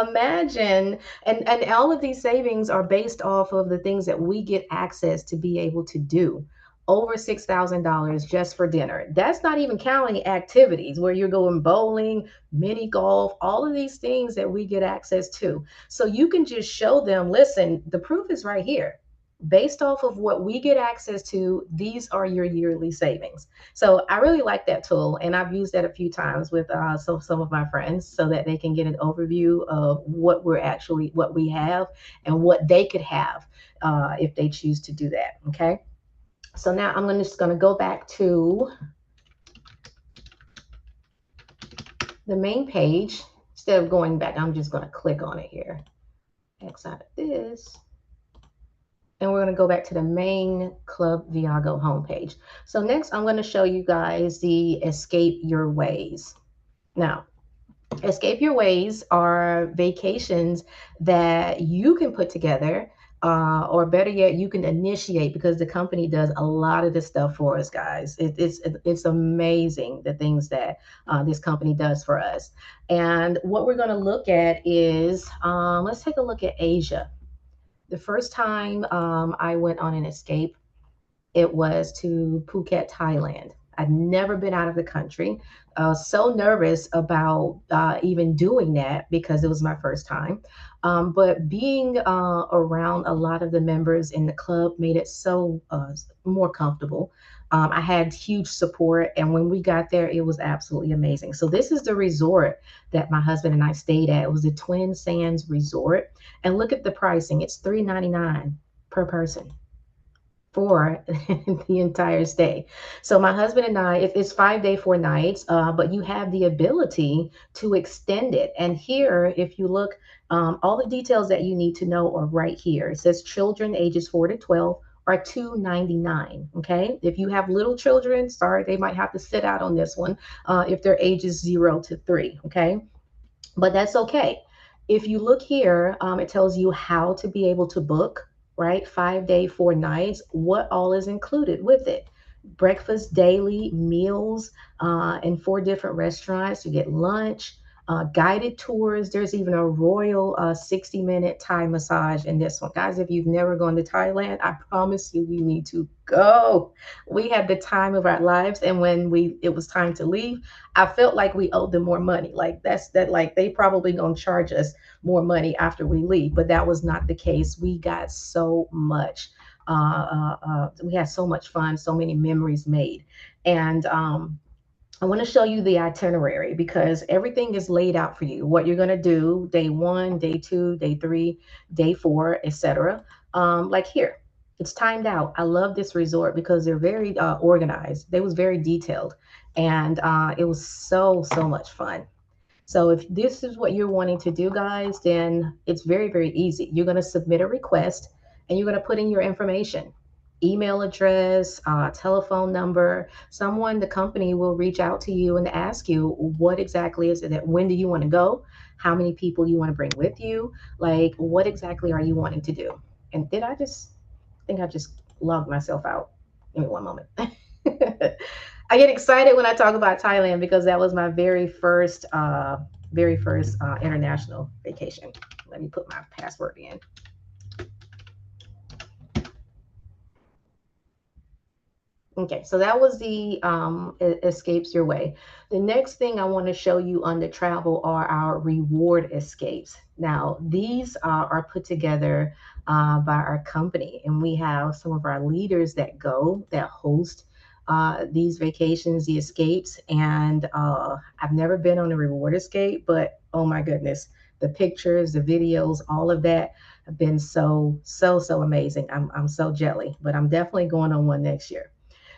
Imagine, and all of these savings are based off of the things that we get access to be able to do. Over $6,000 just for dinner. That's not even counting activities where you're going bowling, mini golf, all of these things that we get access to. So you can just show them, listen, the proof is right here. Based off of what we get access to, these are your yearly savings. So I really like that tool, and I've used that a few times with some of my friends, so that they can get an overview of what we have and what they could have if they choose to do that. Okay. So now just going to go back to the main page. Instead of going back, I'm just going to click on it here. X out of this. And we're going to go back to the main Club Viago homepage. So next, I'm going to show you guys the Escape Your Ways. Now, Escape Your Ways are vacations that you can put together, or better yet, you can initiate, because the company does a lot of this stuff for us, guys. It's amazing the things that this company does for us. And what we're going to look at is, let's take a look at Asia. The first time I went on an escape, it was to Phuket, Thailand. I'd never been out of the country. So nervous about even doing that because it was my first time. But being around a lot of the members in the club made it so more comfortable. I had huge support, and when we got there, it was absolutely amazing. So this is the resort that my husband and I stayed at. It was the Twin Sands Resort, and look at the pricing. It's $399 per person for the entire stay. So my husband and I, it's 5 day, 4 nights, but you have the ability to extend it. And here, if you look, all the details that you need to know are right here. It says children ages 4 to 12 are $299. Okay. If you have little children, sorry, they might have to sit out on this one if their ages 0 to 3. Okay. But that's okay. If you look here, it tells you how to be able to book, right? 5 day, 4 nights, what all is included with it. Breakfast daily, meals in 4 different restaurants. You get lunch, guided tours. There's even a royal 60-minute Thai massage in this one. Guys, if you've never gone to Thailand, I promise you need to go. We had the time of our lives, and when it was time to leave, I felt like we owed them more money. Like like they probably gonna charge us more money after we leave, but that was not the case. We got so much. We had so much fun, so many memories made, and I want to show you the itinerary because everything is laid out for you. What you're going to do day 1, day 2, day 3, day 4, etc. Like here, it's timed out. I love this resort because they're very organized. They was very detailed, and it was so much fun. So if this is what you're wanting to do, guys, then it's very easy. You're going to submit a request and you're going to put in your information. email address, telephone number. Someone, the company will reach out to you and ask you what exactly is it that, when do you want to go? How many people you want to bring with you? Like, what exactly are you wanting to do? And did I just think I just logged myself out? Give me one moment. I get excited when I talk about Thailand because that was my very first international vacation. Let me put my password in. Okay, so that was the escapes your way. The next thing I want to show you on the travel are our reward escapes. Now, these are put together by our company, and we have some of our leaders that go, that host these vacations, the escapes. And I've never been on a reward escape, but oh my goodness, the pictures, the videos, all of that have been so amazing. I'm so jelly, but I'm definitely going on one next year.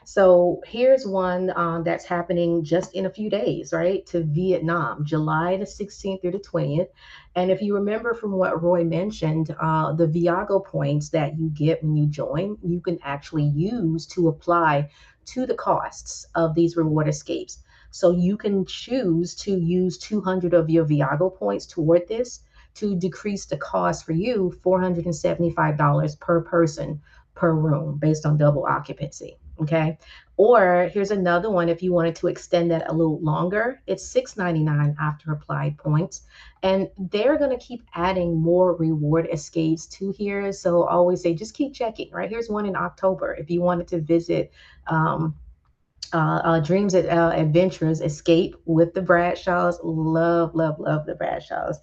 So here's one that's happening just in a few days, right? To Vietnam, July the 16th through the 20th. And if you remember from what Roy mentioned, the Viago points that you get when you join, you can actually use to apply to the costs of these reward escapes. So you can choose to use 200 of your Viago points toward this to decrease the cost for you $475 per person per room based on double occupancy. Okay. Or here's another one if you wanted to extend that a little longer, it's $6.99 after applied points. And they're going to keep adding more reward escapes to here. So I always say just keep checking, right? Here's one in October if you wanted to visit um, Dreams Adventures Escape with the Bradshaws. Love the Bradshaws.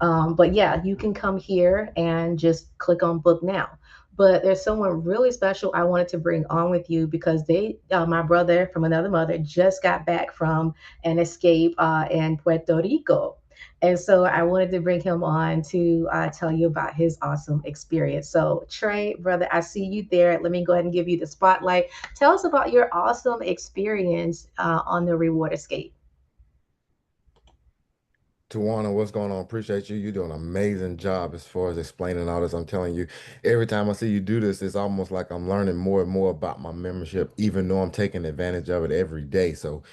But yeah, you can come here and just click on book now. But there's someone really special I wanted to bring on with you because my brother from another mother, just got back from an escape in Puerto Rico. And so I wanted to bring him on to tell you about his awesome experience. So, Trey, brother, I see you there. Let me go ahead and give you the spotlight. Tell us about your awesome experience on the Reward Escape. Tawana, what's going on? Appreciate you. You do an amazing job as far as explaining all this. I'm telling you, every time I see you do this, it's almost like I'm learning more and more about my membership, even though I'm taking advantage of it every day. So,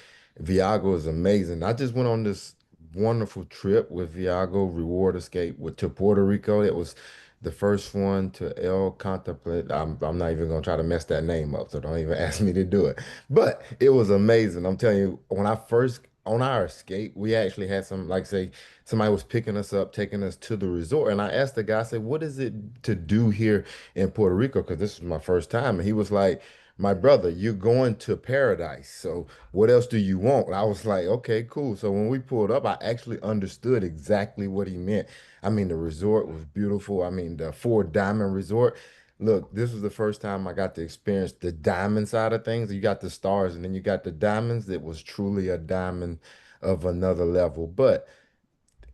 Viago is amazing. I just went on this wonderful trip with Viago Reward Escape to Puerto Rico. It was the first one to El Contemplate. I'm not even gonna try to mess that name up, so don't even ask me to do it. But it was amazing. I'm telling you, when I first on our escape, we actually had some, like say, somebody was picking us up, taking us to the resort. And I asked the guy, I said, what is it to do here in Puerto Rico? Because this was my first time. And he was like, my brother, you're going to paradise. So what else do you want? And I was like, okay, cool. So when we pulled up, I actually understood exactly what he meant. I mean, the resort was beautiful. I mean, the Four Diamond Resort. Look, this was the first time I got to experience the diamond side of things. You got the stars and then you got the diamonds. It was truly a diamond of another level. But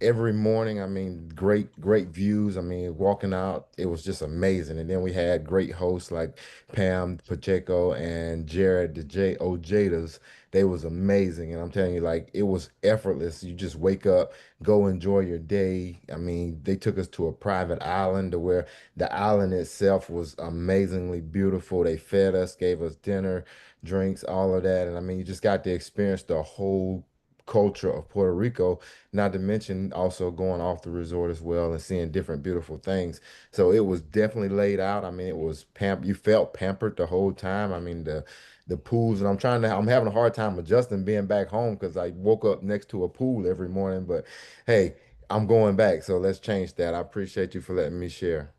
every morning. I mean, great views. I mean, walking out, it was just amazing. And then we had great hosts like Pam Pacheco and Jared the J Ojadas. They was amazing. And I'm telling you, like, it was effortless. You just wake up, go enjoy your day. I mean, they took us to a private island to where the island itself was amazingly beautiful. They fed us, gave us dinner, drinks, all of that. And I mean, you just got to experience the whole culture of Puerto Rico, not to mention also going off the resort as well and seeing different beautiful things. So it was definitely laid out. I mean, it was you felt pampered the whole time. I mean, the pools, and I'm having a hard time adjusting being back home because I woke up next to a pool every morning. But hey, I'm going back, so let's change that. I appreciate you for letting me share.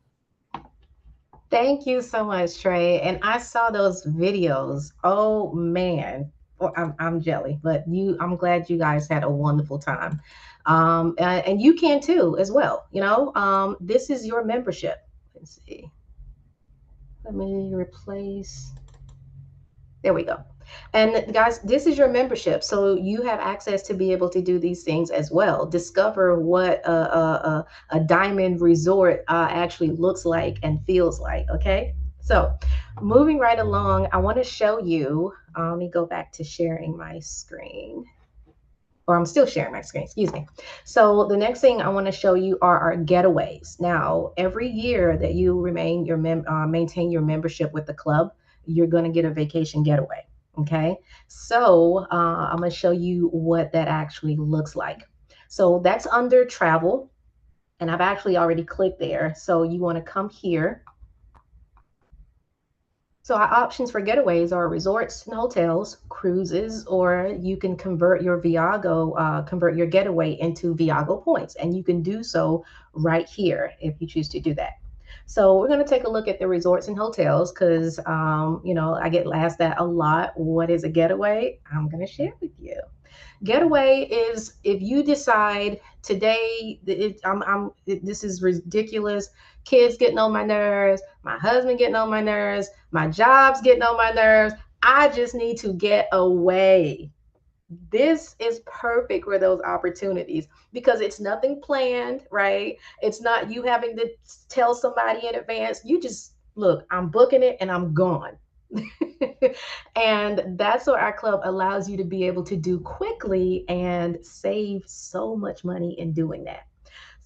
Thank you so much, Trey. And I saw those videos. Oh man. Well, I'm jelly, but I'm glad you guys had a wonderful time. And you can too as well. This is your membership. Let's see. Let me replace. There we go. And guys, this is your membership. So you have access to be able to do these things as well. Discover what a diamond resort actually looks like and feels like. Okay. So moving right along, I want to show you. Let me go back to sharing my screen. or I'm still sharing my screen, excuse me. So the next thing I want to show you are our getaways. Now, every year that you maintain your membership with the club, you're going to get a vacation getaway. Okay, so I'm going to show you what that actually looks like. So that's under travel, and I've actually already clicked there. So you want to come here. So our options for getaways are resorts and hotels, cruises, or you can convert your convert your getaway into Viago points, and you can do so right here if you choose to do that. So we're going to take a look at the resorts and hotels because, I get asked that a lot. What is a getaway? I'm going to share with you. Getaway is if you decide today, this is ridiculous. Kids getting on my nerves, my husband getting on my nerves, my job's getting on my nerves. I just need to get away. This is perfect for those opportunities because it's nothing planned, right? It's not you having to tell somebody in advance. You just look, I'm booking it and I'm gone. And that's what our club allows you to be able to do quickly and save so much money in doing that.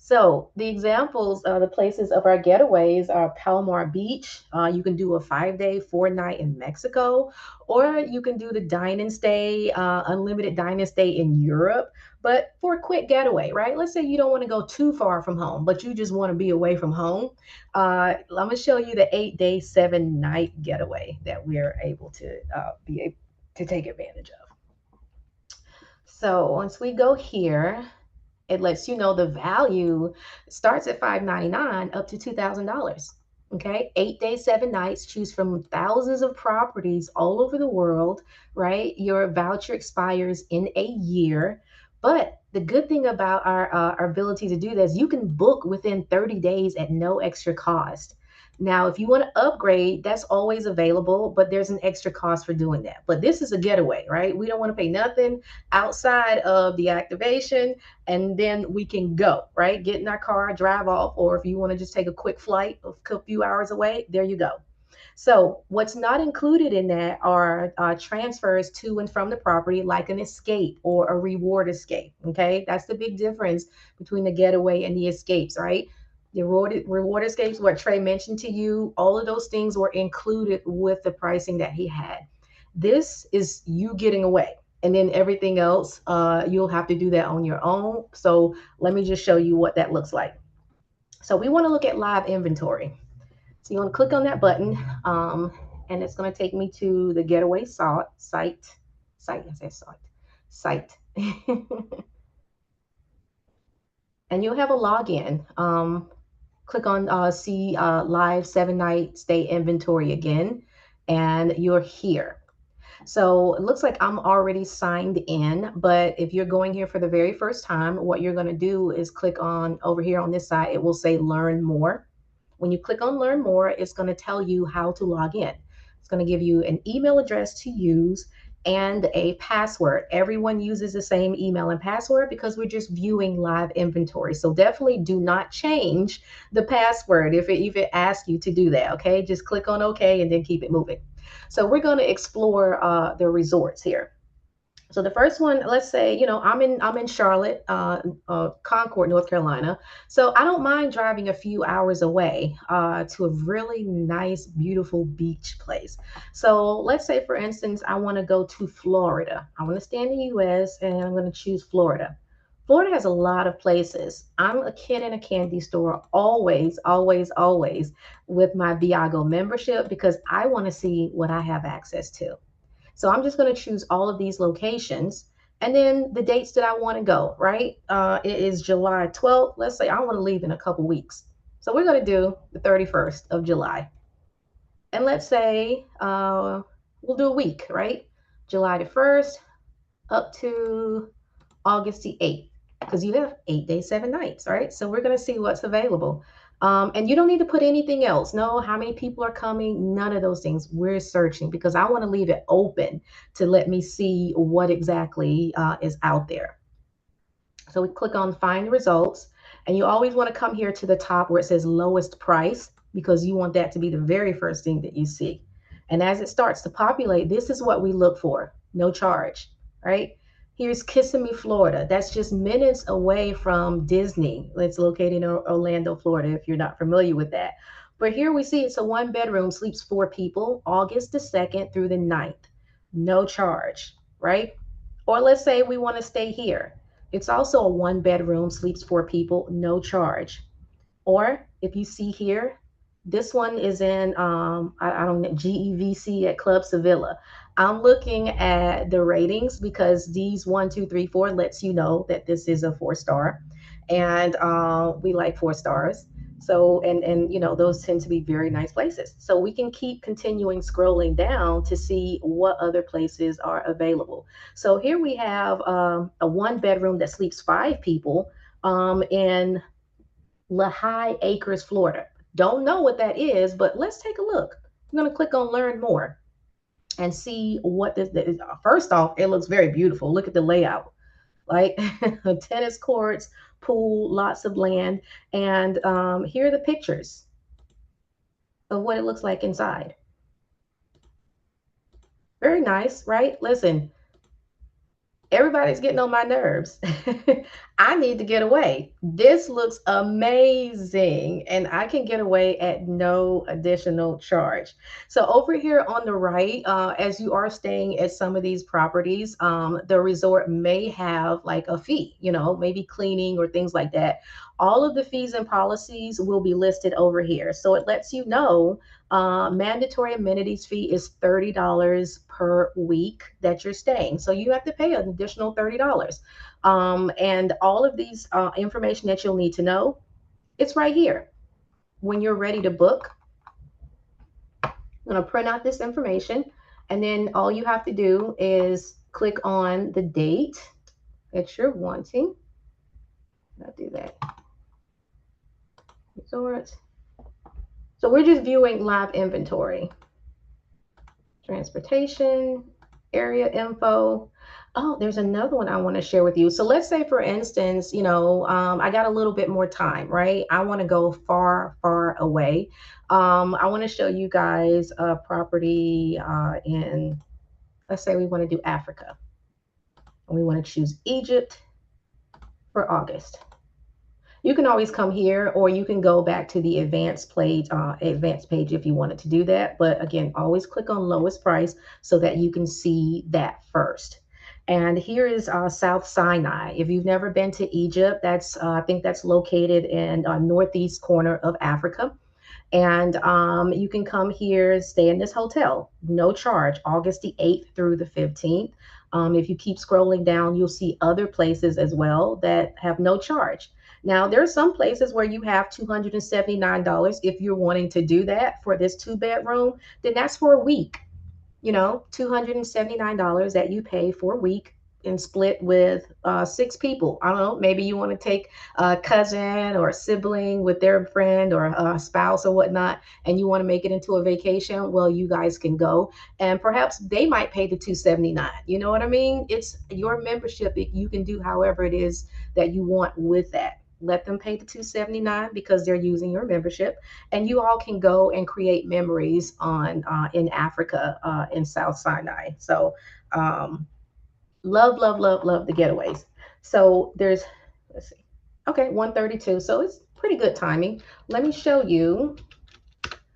So the examples, the places of our getaways are Palomar Beach. You can do a 5 day, 4 night in Mexico, or you can do the dine and stay, unlimited dine and stay in Europe. But for a quick getaway, right? Let's say you don't want to go too far from home, but you just want to be away from home. I'm going to show you the 8 day, 7 night getaway that we're able to be able to take advantage of. So once we go here, it lets you know the value starts at $599 up to $2,000. Okay, 8 days, 7 nights. Choose from thousands of properties all over the world. Right, your voucher expires in a year. But the good thing about our ability to do this, you can book within 30 days at no extra cost. Now, if you want to upgrade, that's always available, but there's an extra cost for doing that. But this is a getaway, right? We don't want to pay nothing outside of the activation, and then we can go, right? Get in our car, drive off, or if you want to just take a quick flight of a few hours away, there you go. So what's not included in that are transfers to and from the property, like an escape or a reward escape. Okay, that's the big difference between the getaway and the escapes, right? The reward escapes, what Trey mentioned to you, all of those things were included with the pricing that he had. This is you getting away. And then everything else, you'll have to do that on your own. So let me just show you what that looks like. So we want to look at live inventory. So you want to click on that button, and it's going to take me to the getaway site. And you'll have a login. Click on see live 7 night stay inventory again, and you're here. So it looks like I'm already signed in, but if you're going here for the very first time, what you're going to do is click on over here on this side. It will say learn more. When you click on learn more, it's going to tell you how to log in. It's going to give you an email address to use and a password. Everyone uses the same email and password because we're just viewing live inventory. So definitely do not change the password if it asks you to do that. Okay, just click on OK and then keep it moving. So we're going to explore the resorts here. So the first one, let's say, I'm in Charlotte, Concord, North Carolina. So I don't mind driving a few hours away to a really nice, beautiful beach place. So let's say, for instance, I want to go to Florida. I want to stay in the U.S. and I'm going to choose Florida. Florida has a lot of places. I'm a kid in a candy store, always, always, always with my Viago membership because I want to see what I have access to. So I'm just going to choose all of these locations and then the dates that I want to go, right? It is July 12th. Let's say I want to leave in a couple weeks. So we're going to do the 31st of July. And let's say we'll do a week, right? July the 1st up to August the 8th, because you have 8 days, 7 nights, right? So we're going to see what's available. And you don't need to put anything else. No, how many people are coming? None of those things. We're searching because I want to leave it open to let me see what exactly is out there. So we click on find results, and you always want to come here to the top where it says lowest price because you want that to be the very first thing that you see. And as it starts to populate, this is what we look for. No charge, right? Here's Kissimmee, Florida. That's just minutes away from Disney. It's located in Orlando, Florida, if you're not familiar with that. But here we see it's a one bedroom, sleeps four people, August the 2nd through the 9th. No charge, right? Or let's say we want to stay here. It's also a one bedroom, sleeps four people, no charge. Or if you see here, this one is in I don't know, GEVC at Club Sevilla. I'm looking at the ratings because these 1, 2, 3, 4 lets you know that this is a 4 star, and we like 4 stars. So and those tend to be very nice places. So we can keep continuing scrolling down to see what other places are available. So here we have a one bedroom that sleeps five people in Lehigh Acres, Florida. Don't know what that is, but let's take a look. I'm going to click on learn more and see what this is. First off, it looks very beautiful. Look at the layout. Like tennis courts, pool, lots of land. And here are the pictures of what it looks like inside. Very nice, right? Listen, everybody's getting on my nerves. I need to get away. This looks amazing, and I can get away at no additional charge. So, over here on the right, as you are staying at some of these properties, the resort may have like a fee, maybe cleaning or things like that. All of the fees and policies will be listed over here. So, it lets you know mandatory amenities fee is $30 per week that you're staying. So you have to pay an additional $30. And all of these information that you'll need to know, it's right here. When you're ready to book, I'm going to print out this information. And then all you have to do is click on the date that you're wanting. I'll do that. Resorts. So we're just viewing live inventory. Transportation, area info. Oh, there's another one I want to share with you. So let's say, for instance, I got a little bit more time, right? I want to go far, far away. I want to show you guys a property in, let's say we want to do Africa. And we want to choose Egypt for August. You can always come here, or you can go back to the advanced page if you wanted to do that. But again, always click on lowest price so that you can see that first. And here is South Sinai. If you've never been to Egypt, I think that's located in northeast corner of Africa. And you can come here, stay in this hotel, no charge, August the 8th through the 15th. If you keep scrolling down, you'll see other places as well that have no charge. Now, there are some places where you have $279. If you're wanting to do that for this 2 bedroom, then that's for a week. $279 that you pay for a week and split with 6 people. I don't know, maybe you want to take a cousin or a sibling with their friend or a spouse or whatnot, and you want to make it into a vacation. Well, you guys can go, and perhaps they might pay the 279. You know what I mean? It's your membership. You can do however it is that you want with that. Let them pay the 279 because they're using your membership, and you all can go and create memories in Africa, in South Sinai. So love, love, love, love the getaways. So let's see, okay, 132. So it's pretty good timing. Let me show you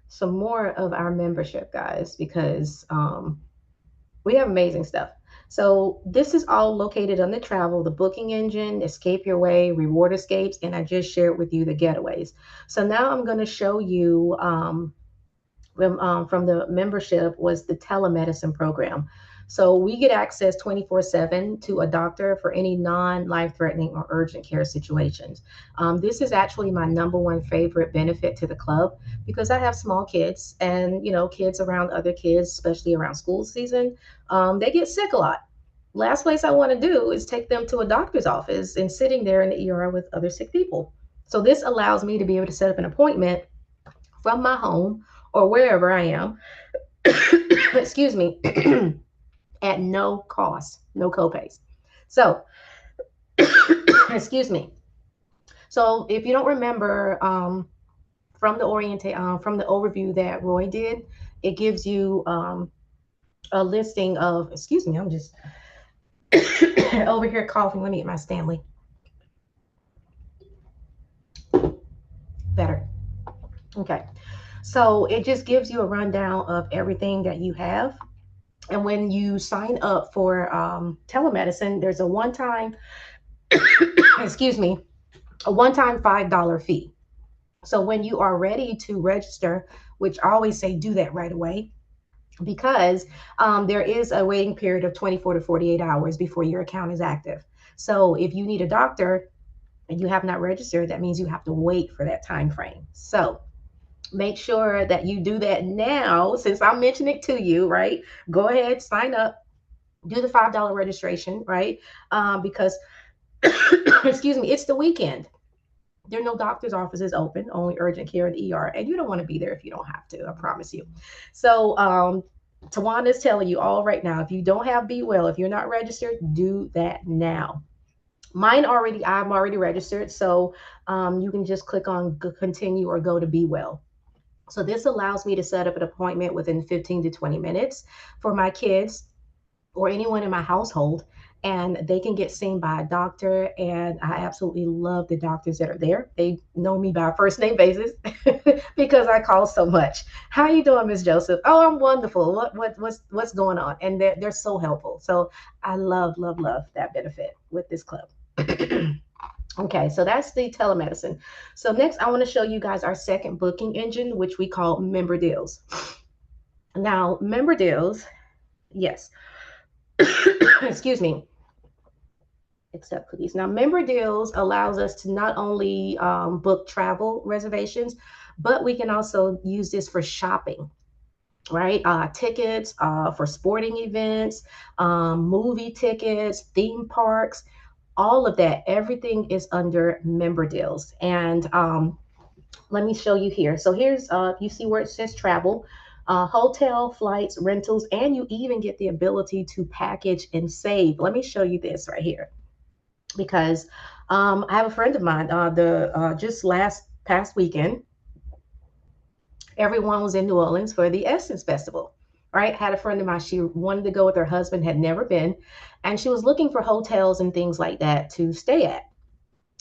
some more of our membership, guys, because we have amazing stuff. So this is all located on the travel, the booking engine, Escape Your Way, Reward Escapes, and I just shared with you the getaways. So now I'm going to show you from the membership was the telemedicine program. So we get access 24/7 to a doctor for any non-life-threatening or urgent care situations. This is actually my number one favorite benefit to the club because I have small kids, and kids around other kids, especially around school season, they get sick a lot. Last place I want to do is take them to a doctor's office and sitting there in the ER with other sick people. So this allows me to be able to set up an appointment from my home or wherever I am, excuse me, at no cost, no copays. So, excuse me. So if you don't remember from the overview that Roy did, it gives you a listing of, excuse me, I'm just Over here coughing. Let me get my Stanley. Better. Okay. So it just gives you a rundown of everything that you have. And when you sign up for telemedicine, there's a one time, excuse me, a one time $5 fee. So when you are ready to register, which I always say do that right away, because there is a waiting period of 24 to 48 hours before your account is active. So if you need a doctor and you have not registered, that means you have to wait for that time frame. So make sure that you do that now since I'm mentioning it to you, right? Go ahead, sign up, do the $5 registration, right? Because, excuse me, it's the weekend. There are no doctor's offices open, only urgent care and ER, and you don't want to be there if you don't have to. I promise you. So, Tawana is telling you all right now, if you don't have Be Well, if you're not registered, do that now. I'm already registered, so you can just click on continue or go to Be Well. So this allows me to set up an appointment within 15 to 20 minutes for my kids or anyone in my household, and they can get seen by a doctor. And I absolutely love the doctors that are there. They know me by a first name basis because I call so much. How you doing, Miss Joseph? Oh, I'm wonderful. What's going on? And they're so helpful. So I love that benefit with this club. Okay, so that's the telemedicine. So next, I want to show you guys our second booking engine, which we call Member Deals. Now, Member Deals, yes, excuse me, except cookies. Now, Member Deals allows us to not only book travel reservations, but we can also use this for shopping, right? Tickets for sporting events, movie tickets, theme parks, all of that. Everything is under Member Deals. And let me show you here. So here's, you see where it says travel, hotel, flights, rentals, and you even get the ability to package and save. Let me show you this right here because I have a friend of mine, just last past weekend, everyone was in New Orleans for the Essence Festival, right? Had a friend of mine, she wanted to go with her husband, had never been, and she was looking for hotels and things like that to stay at.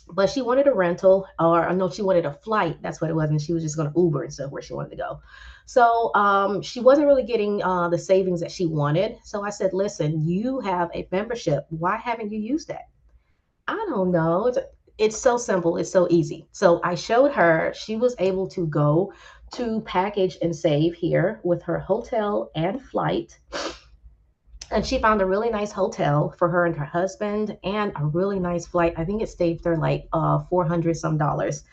But she wanted a rental, or no, she wanted a flight. That's what it was. And she was just going to Uber and stuff where she wanted to go. So she wasn't really getting the savings that she wanted. So I said, listen, you have a membership. Why haven't you used that? I don't know. It's so simple. It's so easy. So I showed her, she was able to go to package and save here with her hotel and flight. And she found a really nice hotel for her and her husband and a really nice flight. I think it saved her like 400 some dollars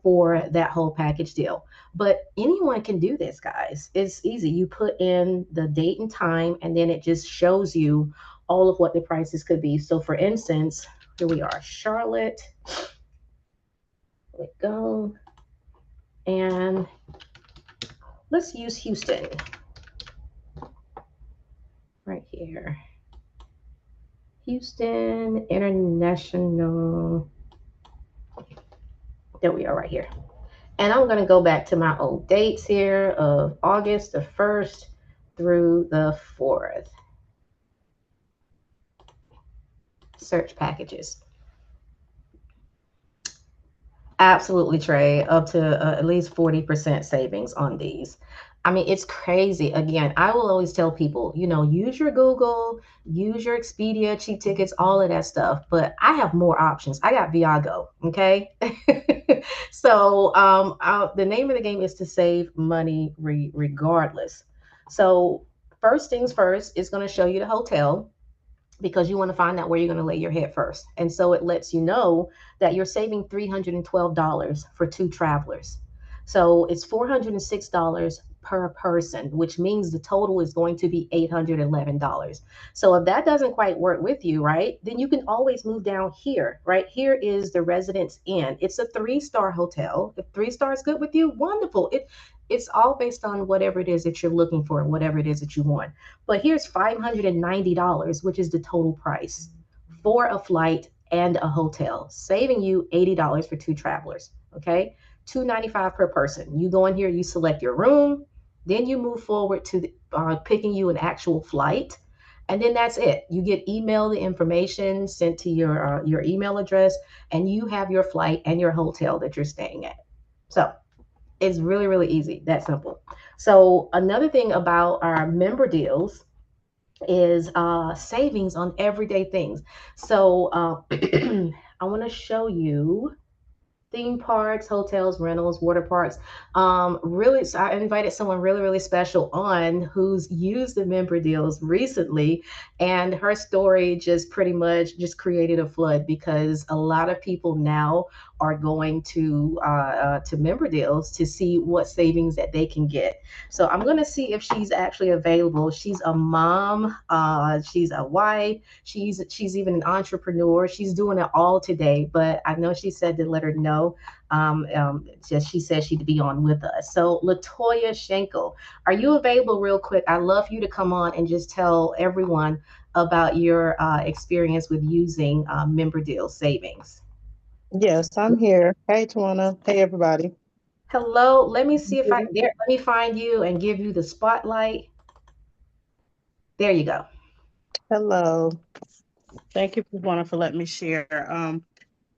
for that whole package deal. But anyone can do this, guys. It's easy. You put in the date and time, and then it just shows you all of what the prices could be. So for instance, here we are, Charlotte. There we go. And let's use Houston. Right here. Houston International. There we are right here. And I'm going to go back to my old dates here of August the 1st through the 4th. Search packages. Absolutely, Trey, up to at least 40% savings on these. I mean, it's crazy. Again, I will always tell people, use your Google, use your Expedia, cheap tickets, all of that stuff. But I have more options. I got Viago. Okay. So the name of the game is to save money regardless. So first things first, it's going to show you the hotel, because you want to find out where you're going to lay your head first. And so it lets you know that you're saving $312 for two travelers. So it's $406 per person, which means the total is going to be $811. So if that doesn't quite work with you, right, then you can always move down here. Right here is the Residence Inn. It's a 3-star hotel. If 3 stars good with you, wonderful. It's all based on whatever it is that you're looking for and whatever it is that you want. But here's $590, which is the total price for a flight and a hotel, saving you $80 for two travelers. Okay, $295 per person. You go in here, you select your room, then you move forward to picking you an actual flight. And then that's it. You get email the information sent to your email address, and you have your flight and your hotel that you're staying at. So it's really, really easy, that simple. So another thing about our member deals is savings on everyday things. So I want to show you theme parks, hotels, rentals, water parks. Really, so I invited someone really, really special on who's used the member deals recently, and her story just pretty much just created a flood because a lot of people now are going to member deals to see what savings that they can get. So I'm gonna see if she's actually available. She's a mom, she's a wife, she's even an entrepreneur. She's doing it all today, but I know she said to let her know. Just she said she'd be on with us. So Latoya Schenkel, are you available real quick? I'd love you to come on and just tell everyone about your experience with using member deal savings. Yes, I'm here. Hey, Tawana. Hey, everybody. Hello, let me see if I there. Let me find you and give you the spotlight. There you go. Hello. Thank you, Tawana, for letting me share.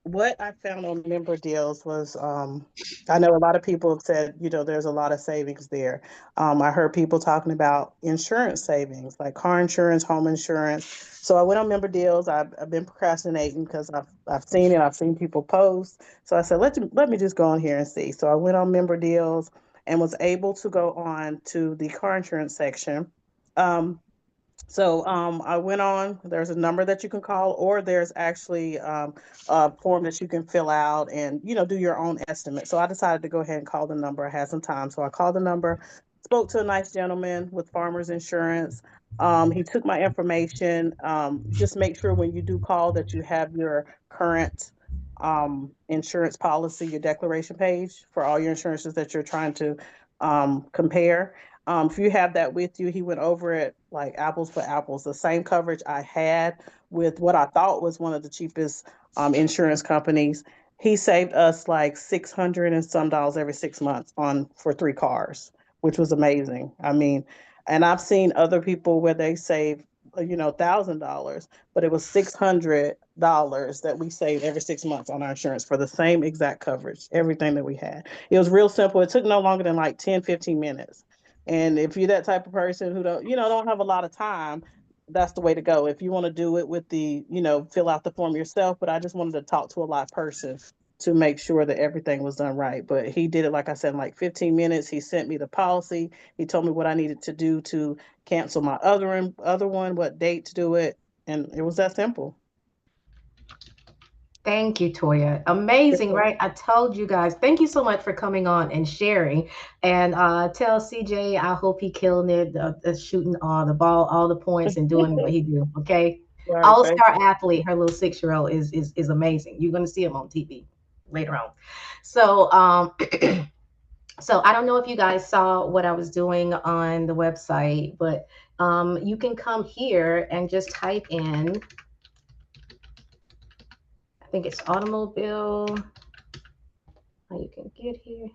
What I found on member deals was, I know a lot of people have said, there's a lot of savings there. I heard people talking about insurance savings, like car insurance, home insurance. So I went on member deals. I've been procrastinating because I've seen it. I've seen people post. So I said, let me just go on here and see. So I went on member deals and was able to go on to the car insurance section. I went on, there's a number that you can call, or there's actually a form that you can fill out and, do your own estimate. So I decided to go ahead and call the number. I had some time. So I called the number, spoke to a nice gentleman with Farmers Insurance. He took my information. Just make sure when you do call that you have your current insurance policy, your declaration page for all your insurances that you're trying to compare. If you have that with you, he went over it like apples for apples, the same coverage I had with what I thought was one of the cheapest insurance companies. He saved us like 600 and some dollars every 6 months for 3 cars, which was amazing. I mean, and I've seen other people where they save, $1,000, but it was $600 that we saved every 6 months on our insurance for the same exact coverage, everything that we had. It was real simple. It took no longer than like 10, 15 minutes. And if you're that type of person who don't have a lot of time, that's the way to go. If you want to do it with fill out the form yourself, but I just wanted to talk to a live person to make sure that everything was done right. But he did it, like I said, in like 15 minutes. He sent me the policy. He told me what I needed to do to cancel my other one, what date to do it. And it was that simple. Thank you, Toya. Amazing, right? I told you guys. Thank you so much for coming on and sharing. And tell CJ, I hope he killing it, shooting the ball, all the points, and doing what he do. Okay, Right, all-star athlete. Her little 6-year-old is amazing. You're gonna see him on TV later on. So so I don't know if you guys saw what I was doing on the website, but you can come here and just type in. I think it's automobile. How you can get here.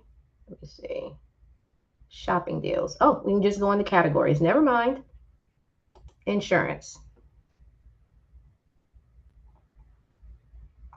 Let me see. Shopping deals. Oh, we can just go into categories. Never mind. Insurance.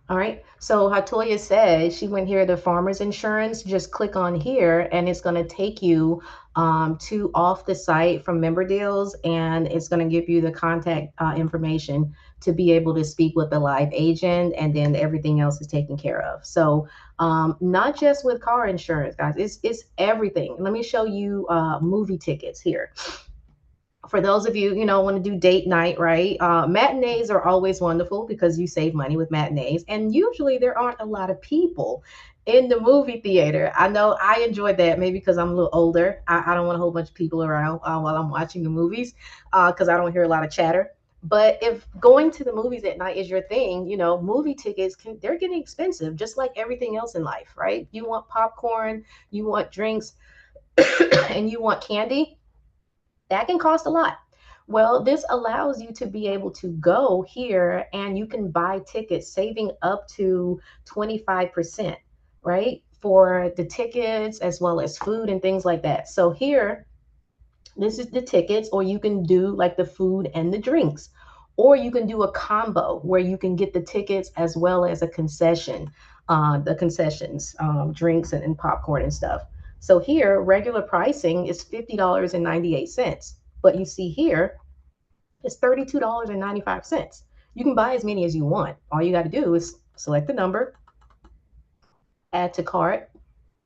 All right. So Hatoya said she went here to Farmers Insurance. Just click on here and it's going to take you to off the site from member deals, and it's going to give you the contact information to be able to speak with the live agent, and then everything else is taken care of. So not just with car insurance, guys, it's everything. Let me show you movie tickets here. For those of you, want to do date night, right? Matinees are always wonderful because you save money with matinees. And usually there aren't a lot of people in the movie theater. I know I enjoyed that, maybe because I'm a little older. I don't want a whole bunch of people around while I'm watching the movies because I don't hear a lot of chatter. But if going to the movies at night is your thing, movie tickets they're getting expensive, just like everything else in life, right? You want popcorn, you want drinks, and you want candy. That can cost a lot. Well, this allows you to be able to go here and you can buy tickets saving up to 25%, right? For the tickets as well as food and things like that. So here This is the tickets, or you can do like the food and the drinks. Or you can do a combo where you can get the tickets as well as a concession, the concessions, drinks and popcorn and stuff. So here, regular pricing is $50.98. But you see here, it's $32.95. You can buy as many as you want. All you got to do is select the number, add to cart,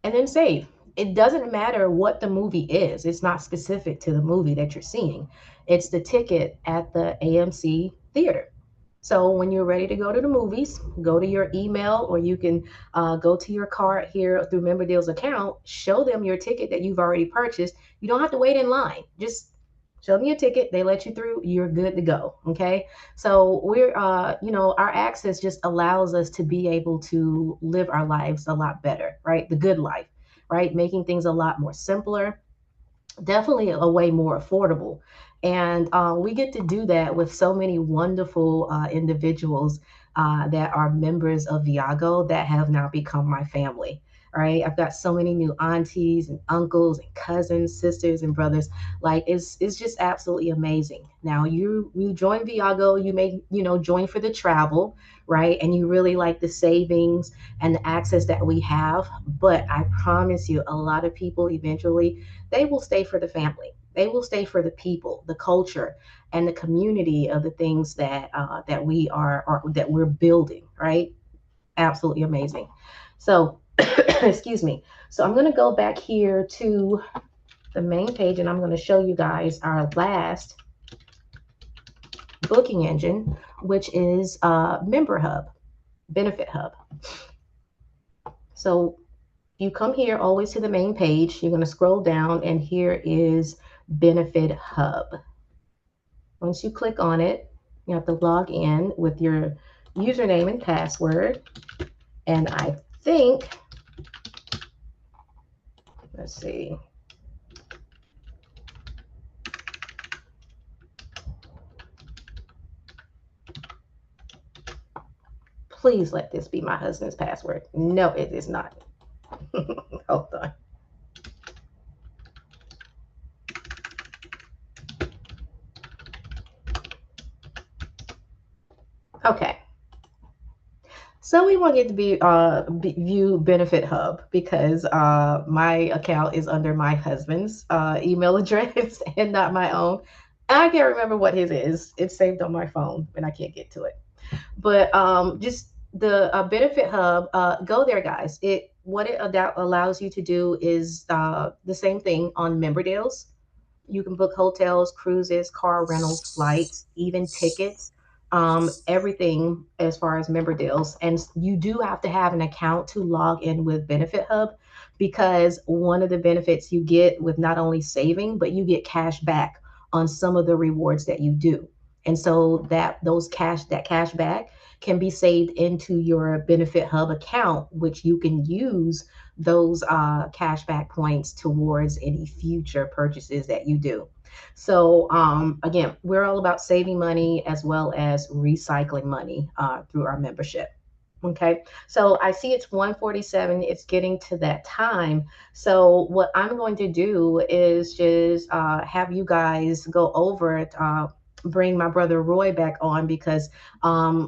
and then save. It doesn't matter what the movie is. It's not specific to the movie that you're seeing. It's the ticket at the AMC theater. So when you're ready to go to the movies, go to your email, or you can go to your cart here through MemberDeal's account, show them your ticket that you've already purchased. You don't have to wait in line. Just show them your ticket. They let you through. You're good to go. Okay. So we're, our access just allows us to be able to live our lives a lot better, right? The good life, right? Making things a lot more simpler, definitely a way more affordable. And we get to do that with so many wonderful individuals that are members of Viago that have now become my family. Right, I've got so many new aunties and uncles and cousins, sisters and brothers. Like it's just absolutely amazing. Now you join Viago, you may join for the travel, right? And you really like the savings and the access that we have. But I promise you, a lot of people eventually they will stay for the family. They will stay for the people, the culture, and the community of the things that we are or that we're building. Right? Absolutely amazing. So, excuse me. So I'm going to go back here to the main page, and I'm going to show you guys our last booking engine, which is Member Hub, Benefit Hub. So you come here always to the main page. You're going to scroll down, and here is Benefit Hub. Once you click on it, you have to log in with your username and password. And I think, let's see. Please let this be my husband's password. No, it is not. Hold on. Okay. So we want it to be View Benefit Hub because my account is under my husband's email address and not my own. I can't remember what his is. It's saved on my phone and I can't get to it. But just the Benefit Hub, go there, guys. It allows you to do is the same thing on member deals. You can book hotels, cruises, car rentals, flights, even tickets, everything as far as member deals. And you do have to have an account to log in with Benefit Hub because one of the benefits you get with not only saving, but you get cash back on some of the rewards that you do. And so that cash back can be saved into your Benefit Hub account, which you can use those cashback points towards any future purchases that you do. So again, we're all about saving money as well as recycling money through our membership. Okay, so I see it's 1:47. It's getting to that time. So what I'm going to do is just have you guys go over it. Bring my brother Roy back on because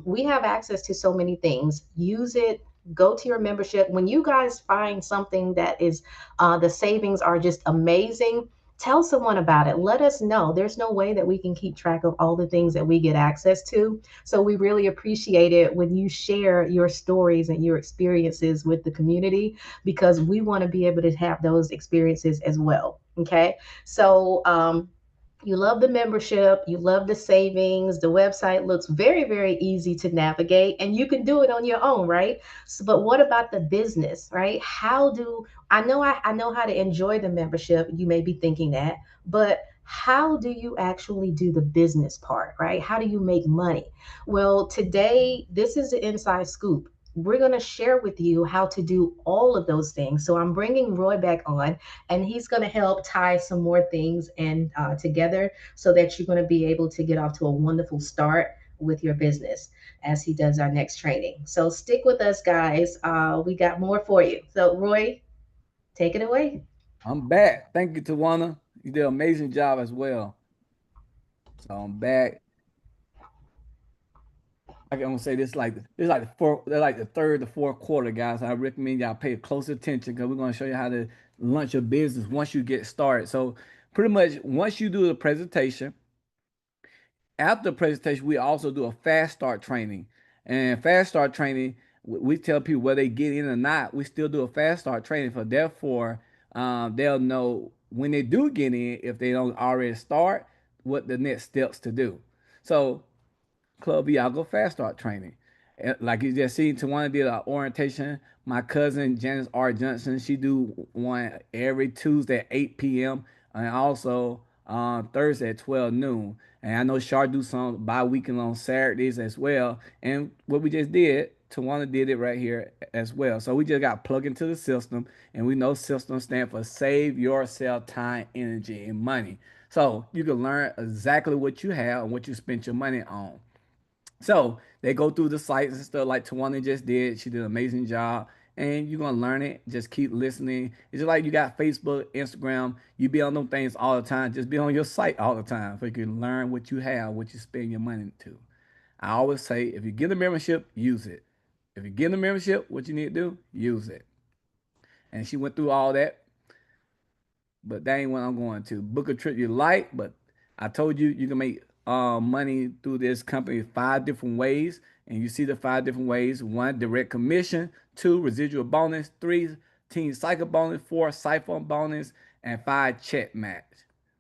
we have access to so many things. Use it. Go to your membership. When you guys find something that is the savings are just amazing, tell someone about it. Let us know. There's no way that we can keep track of all the things that we get access to. So we really appreciate it when you share your stories and your experiences with the community because we want to be able to have those experiences as well. Okay. So, you love the membership, you love the savings. The website looks very, very easy to navigate, and you can do it on your own, right? So, but what about the business, right? How do I know how to enjoy the membership? You may be thinking that, but how do you actually do the business part, right? How do you make money? Well, today, this is the inside scoop. We're going to share with you how to do all of those things. So I'm bringing Roy back on, and he's going to help tie some more things and together so that you're going to be able to get off to a wonderful start with your business as he does our next training. So stick with us, guys. We got more for you. So Roy, take it away. I'm back. Thank you, Tawana. You did an amazing job as well. So I'm back. I'm gonna say this like the fourth, they're like the third to fourth quarter, guys. I recommend y'all pay close attention because we're gonna show you how to launch your business once you get started. So pretty much once you do the presentation, after the presentation, we also do a fast start training. And fast start training, we tell people whether they get in or not, we still do a fast start training for therefore they'll know when they do get in, if they don't already start, what the next steps to do. So Club Iago Fast Start Training. Like you just seen, Tawana did an orientation. My cousin Janice R. Johnson, she do one every Tuesday at 8 p.m. and also Thursday at 12 noon. And I know Shar do some bi-weekend on Saturdays as well. And what we just did, Tawana did it right here as well. So we just got plugged into the system, and we know system stand for Save Yourself Time, Energy, and Money. So you can learn exactly what you have and what you spent your money on. So they go through the sites and stuff like Tawana just did. She did an amazing job. And you're gonna learn it. Just keep listening. It's just like you got Facebook, Instagram. You be on them things all the time. Just be on your site all the time so you can learn what you have, what you spend your money to. I always say if you get a membership, use it. If you get a membership, what you need to do, use it. And she went through all that, but that ain't what I'm going to. Book a trip you like, but I told you you can make money through this company 5 different ways, and you see the 5 different ways: one, direct commission; two, residual bonus; three, team cycle bonus; four, siphon bonus; and five, check match.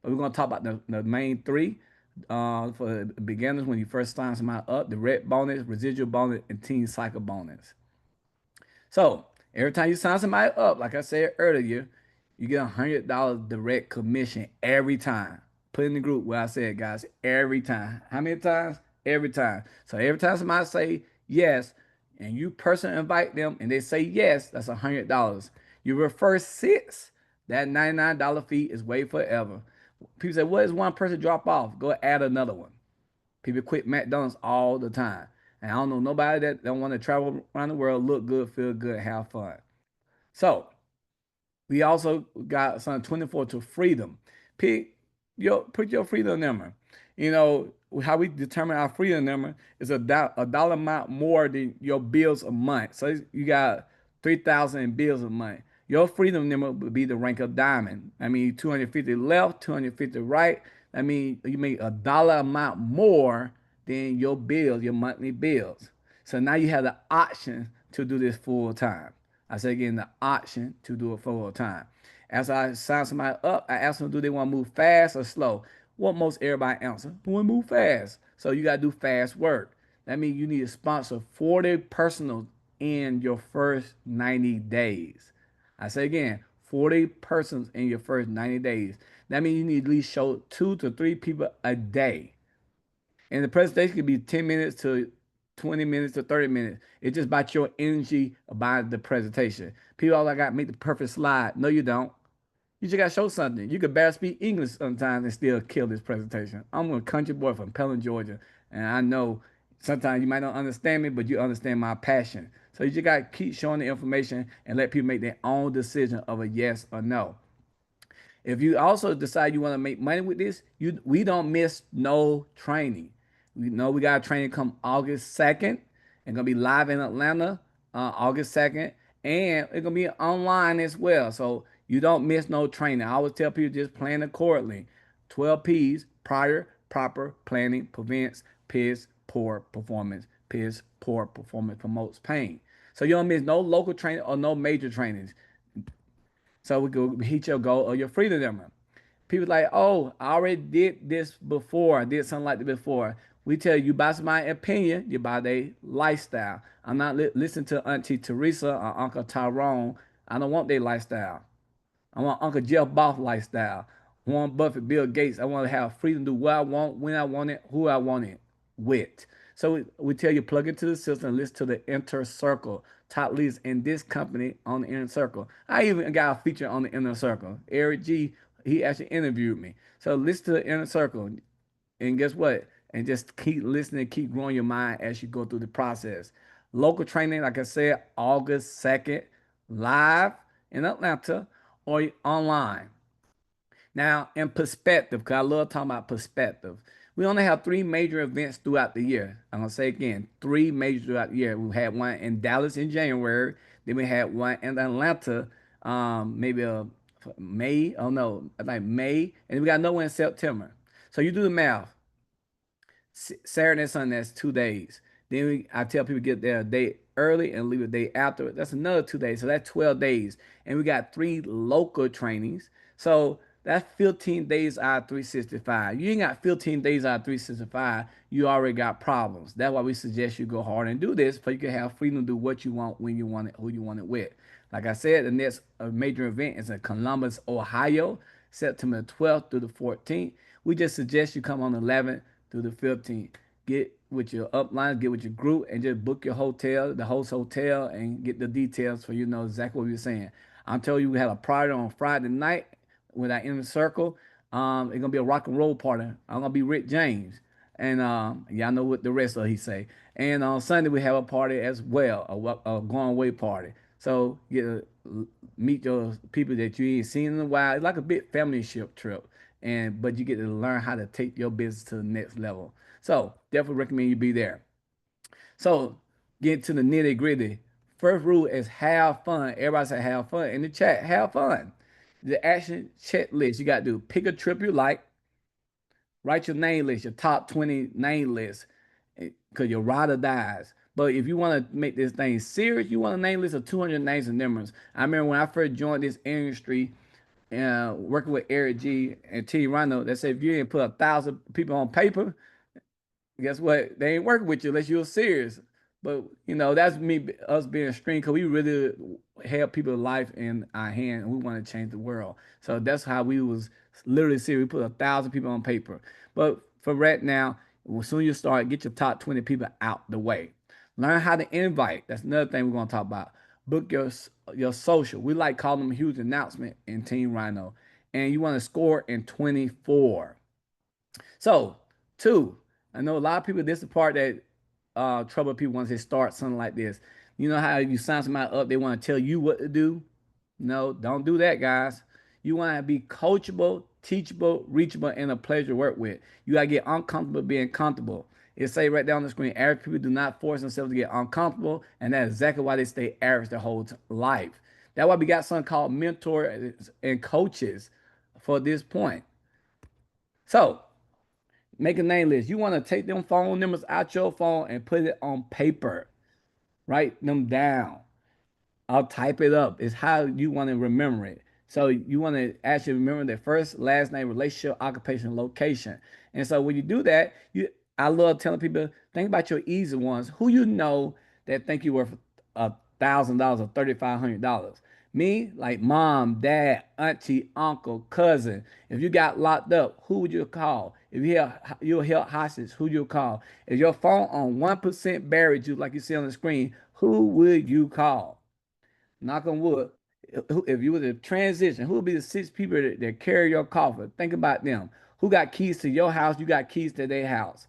But we're gonna talk about the main three for beginners when you first sign somebody up: direct bonus, residual bonus, and team cycle bonus. So every time you sign somebody up, like I said earlier, you get $100 direct commission every time. Put in the group where I said, guys, every time. How many times? Every time. So every time somebody say yes, and you personally invite them and they say yes, that's $100. You refer six, that $99 fee is way forever. People say, what is one person drop off? Go add another one. People quit McDonald's all the time. And I don't know nobody that don't want to travel around the world, look good, feel good, have fun. So we also got some 24 to freedom. Put your freedom number. You know how we determine our freedom number is a dollar amount more than your bills a month. So you got 3,000 in bills a month. Your freedom number would be the rank of diamond. I mean, 250 left, 250 right. I mean, you make a dollar amount more than your bills, your monthly bills. So now you have the option to do this full time. I say again, the option to do it full time. As I sign somebody up, I ask them, do they want to move fast or slow? What most everybody answer? We want to move fast. So you got to do fast work. That means you need to sponsor 40 personals in your first 90 days. I say again, 40 persons in your first 90 days. That means you need to at least show 2 to 3 people a day. And the presentation could be 10 minutes to 20 minutes to 30 minutes. It's just about your energy about the presentation. People all I got make the perfect slide. No, you don't. You just got to show something. You could barely speak English sometimes and still kill this presentation. I'm a country boy from Pelham, Georgia, and I know sometimes you might not understand me, but you understand my passion. So you just got to keep showing the information and let people make their own decision of a yes or no. If you also decide you want to make money with this, we don't miss no training. We know we got a training come August 2nd. It's gonna be live in Atlanta, August 2nd, and it's gonna be online as well. So you don't miss no training. I always tell people just plan accordingly. 12 P's: prior, proper, planning, prevents, piss, poor performance. Piss, poor performance promotes pain. So you don't miss no local training or no major trainings. So we go hit your goal or your freedom number. People like, oh, I already did this before. I did something like that before. We tell you, buy my opinion, you buy their lifestyle. I'm not listening to Auntie Teresa or Uncle Tyrone. I don't want their lifestyle. I want Uncle Jeff Boff lifestyle. Warren Buffett, Bill Gates. I want to have freedom to do what I want, when I want it, who I want it with. So we tell you, plug into the system and listen to the Inner Circle. Top leaders in this company on the Inner Circle. I even got a feature on the Inner Circle. Eric G, he actually interviewed me. So listen to the Inner Circle. And guess what? And just keep listening, keep growing your mind as you go through the process. Local training, like I said, August 2nd, live in Atlanta or online. Now, in perspective, because I love talking about perspective, we only have three major events throughout the year. I'm going to say again, three major throughout the year. We had one in Dallas in January. Then we had one in Atlanta, maybe May. Oh, no, like May. And we got another one in September. So you do the math. Saturday and Sunday, that's 2 days. Then I tell people get there a day early and leave a day after. That's another 2 days. So that's 12 days. And we got three local trainings. So that's 15 days out of 365. You ain't got 15 days out of 365. You already got problems. That's why we suggest you go hard and do this, so you can have freedom to do what you want, when you want it, who you want it with. Like I said, the next major event is in Columbus, Ohio, September 12th through the 14th. We just suggest you come on the 11th through the 15th. Get with your upline, get with your group, and just book your hotel, the host hotel, and get the details for you know exactly what you're saying. I'm telling you, we have a party on Friday night with our inner circle. It's gonna be a rock and roll party. I'm gonna be Rick James, and y'all know what the rest of he say. And on Sunday we have a party as well, a going away party. So get to meet your people that you ain't seen in a while. It's like a big family ship trip, and but you get to learn how to take your business to the next level. So definitely recommend you be there. So get to the nitty gritty. First rule is have fun. Everybody say have fun in the chat. Have fun. The action checklist you got to do: pick a trip you like, write your name list, your top 20 name list, because your rider dies. But if you want to make this thing serious, you want a name list of 200 names and numbers. I remember when I first joined this industry, working with Eric G and T Rhino, they said if you didn't put 1,000 people on paper, guess what? They ain't working with you unless you're serious. But you know, that's me, us being extreme, because we really have people's life in our hand and we want to change the world. So that's how we was literally serious. We put 1,000 people on paper. But for right now, as soon as you start, get your top 20 people out the way. Learn how to invite. That's another thing we're gonna talk about. Book your social. We like calling them a huge announcement in Team Rhino. And you want to score in 24. So, two, I know a lot of people, this is the part that trouble people once they start something like this. You know how you sign somebody up, they want to tell you what to do? No, don't do that, guys. You want to be coachable, teachable, reachable, and a pleasure to work with. You got to get uncomfortable being comfortable. It say right down on the screen, average people do not force themselves to get uncomfortable, and that's exactly why they stay average their whole life. That's why we got something called mentors and coaches for this point. So, make a name list. You want to take them phone numbers out your phone and put it on paper. Write them down. I'll type it up. It's how you want to remember it. So you want to actually remember their first, last name, relationship, occupation, location. And so when you do that, I love telling people, think about your easy ones. Who you know that think you worth $1,000 or $3,500. Me, like mom, dad, auntie, uncle, cousin. If you got locked up, who would you call? If you're held hostage, who you call? If your phone on 1% buried you, like you see on the screen, who would you call? Knock on wood. If you were to transition, who would be the 6 people that carry your coffin? Think about them. Who got keys to your house? You got keys to their house.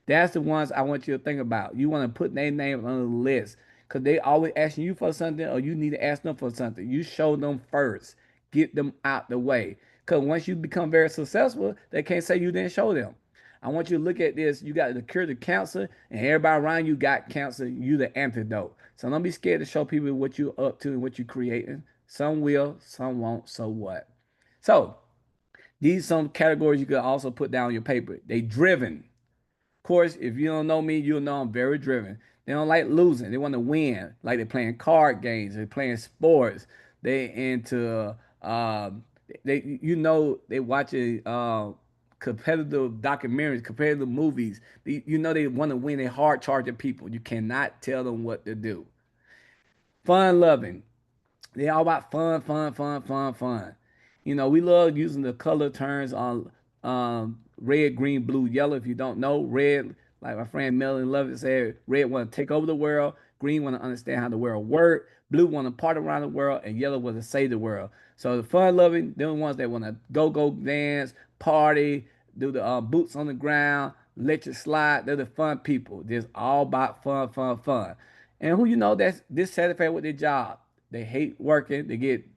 That's the ones I want you to think about. You want to put their name on the list, because they always asking you for something, or you need to ask them for something. You show them first. Get them out the way. Because once you become very successful, they can't say you didn't show them. I want you to look at this. You got the cure to cancer, and everybody around you got cancer. You the antidote. So don't be scared to show people what you're up to and what you're creating. Some will, some won't. So what? So these some categories you could also put down on your paper. They driven. Of course, if you don't know me, you'll know I'm very driven. They don't like losing. They want to win. Like they're playing card games. They're playing sports. They into they watching competitive documentaries, competitive movies. They want to win. They hard charging people. You cannot tell them what to do. Fun loving. They all about fun, fun, fun, fun, fun. We love using the color terms on red, green, blue, yellow. If you don't know, red, like my friend Melanie Lovett said, red want to take over the world, green want to understand how the world works, blue want to part around the world, and yellow want to save the world. So the fun loving, they're the ones that want to go dance, party, do the boots on the ground, let you slide. They're the fun people. Just all about fun, fun, fun. And who that's dissatisfied with their job. They hate working. They get